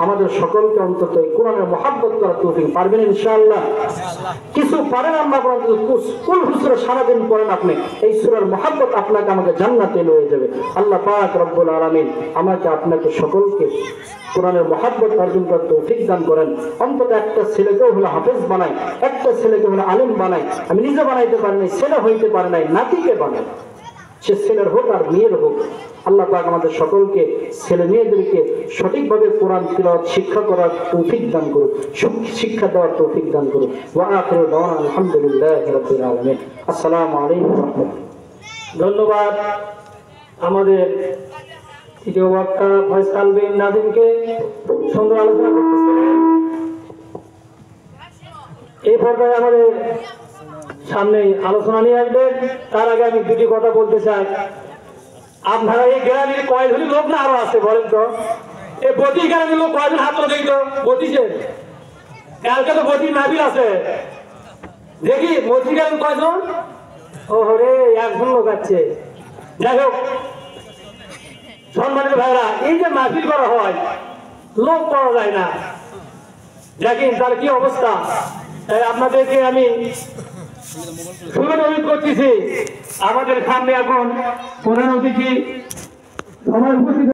[SPEAKER 1] আমাদের সকলকে অন্তত এই কোরআনের মহব্বত করার তৌফিক পারবেন ইনশাআল্লাহ? কিছু পারেন আমরা কুল হুসরা সারাদিন পড়েন আপনি, এই সূরার মহব্বত আপনাকে আমাকে জান্নাতে নিয়ে যাবে। আল্লাহ পাক রব্বুল আলামিন আমাকে আপনাকে সকলকে কোরআনের মহব্বত অর্জন করার তৌফিক দান করেন। অন্তত একটা ছেলেকেও হলো হাফেজ বানাই, একটা ছেলেকে হলো আলেম বানাই। আমি নিজে বানাইতে পারি নাই, ছেলে হইতে পারে নাই, নাতিকে বানাই, সে ছেলের হোক আর মেয়ের হোক। আল্লাহ পাক আমাদের সকলকে ছেলে মেয়েদেরকে সঠিকভাবে কোরআন তিলাওয়াত শিক্ষা করার তৌফিক দান করুন, শিক্ষা দেওয়ার তৌফিক দান করুন। ওয়া আখিরু দাওয়ানা আলহামদুলিল্লাহি রাব্বিল আলামিন। আসসালামু আলাইকুম ওয়া রাহমাতুল্লাহ। ধন্যবাদ আমাদের তৃতীয় বক্তা ফয়সাল বিন নাদিমকে, সুন্দর আলোচনা করতেছেন। এই পর্যায়ে আমাদের সামনে আলোচনা নিয়ে আসবেন। তার আগে আমি দুটি কথা বলতে চাই। আপনারা এই গ্রামের কয়জনই লোক না আরো আছে বলেন তো? এই বতি গ্রামের লোক কয়জন হাত তোলা দেখি তো? বতিছে কালকে তো বতির নাবিল আছে, দেখি বতি গ্রাম কয়জন? ও রে, একজন লোক আছে। যাই হোক সম্মানিত ভাইরা, এই যে মাহফিল করা হয় লোক পাওয়া যায় না, দেখেন তার কি অবস্থা। তাই আপনাদেরকে আমি সুবিধা করতেছি। আমাদের সামনে এখন প্রধান অতিথি সবাই উপস্থিত।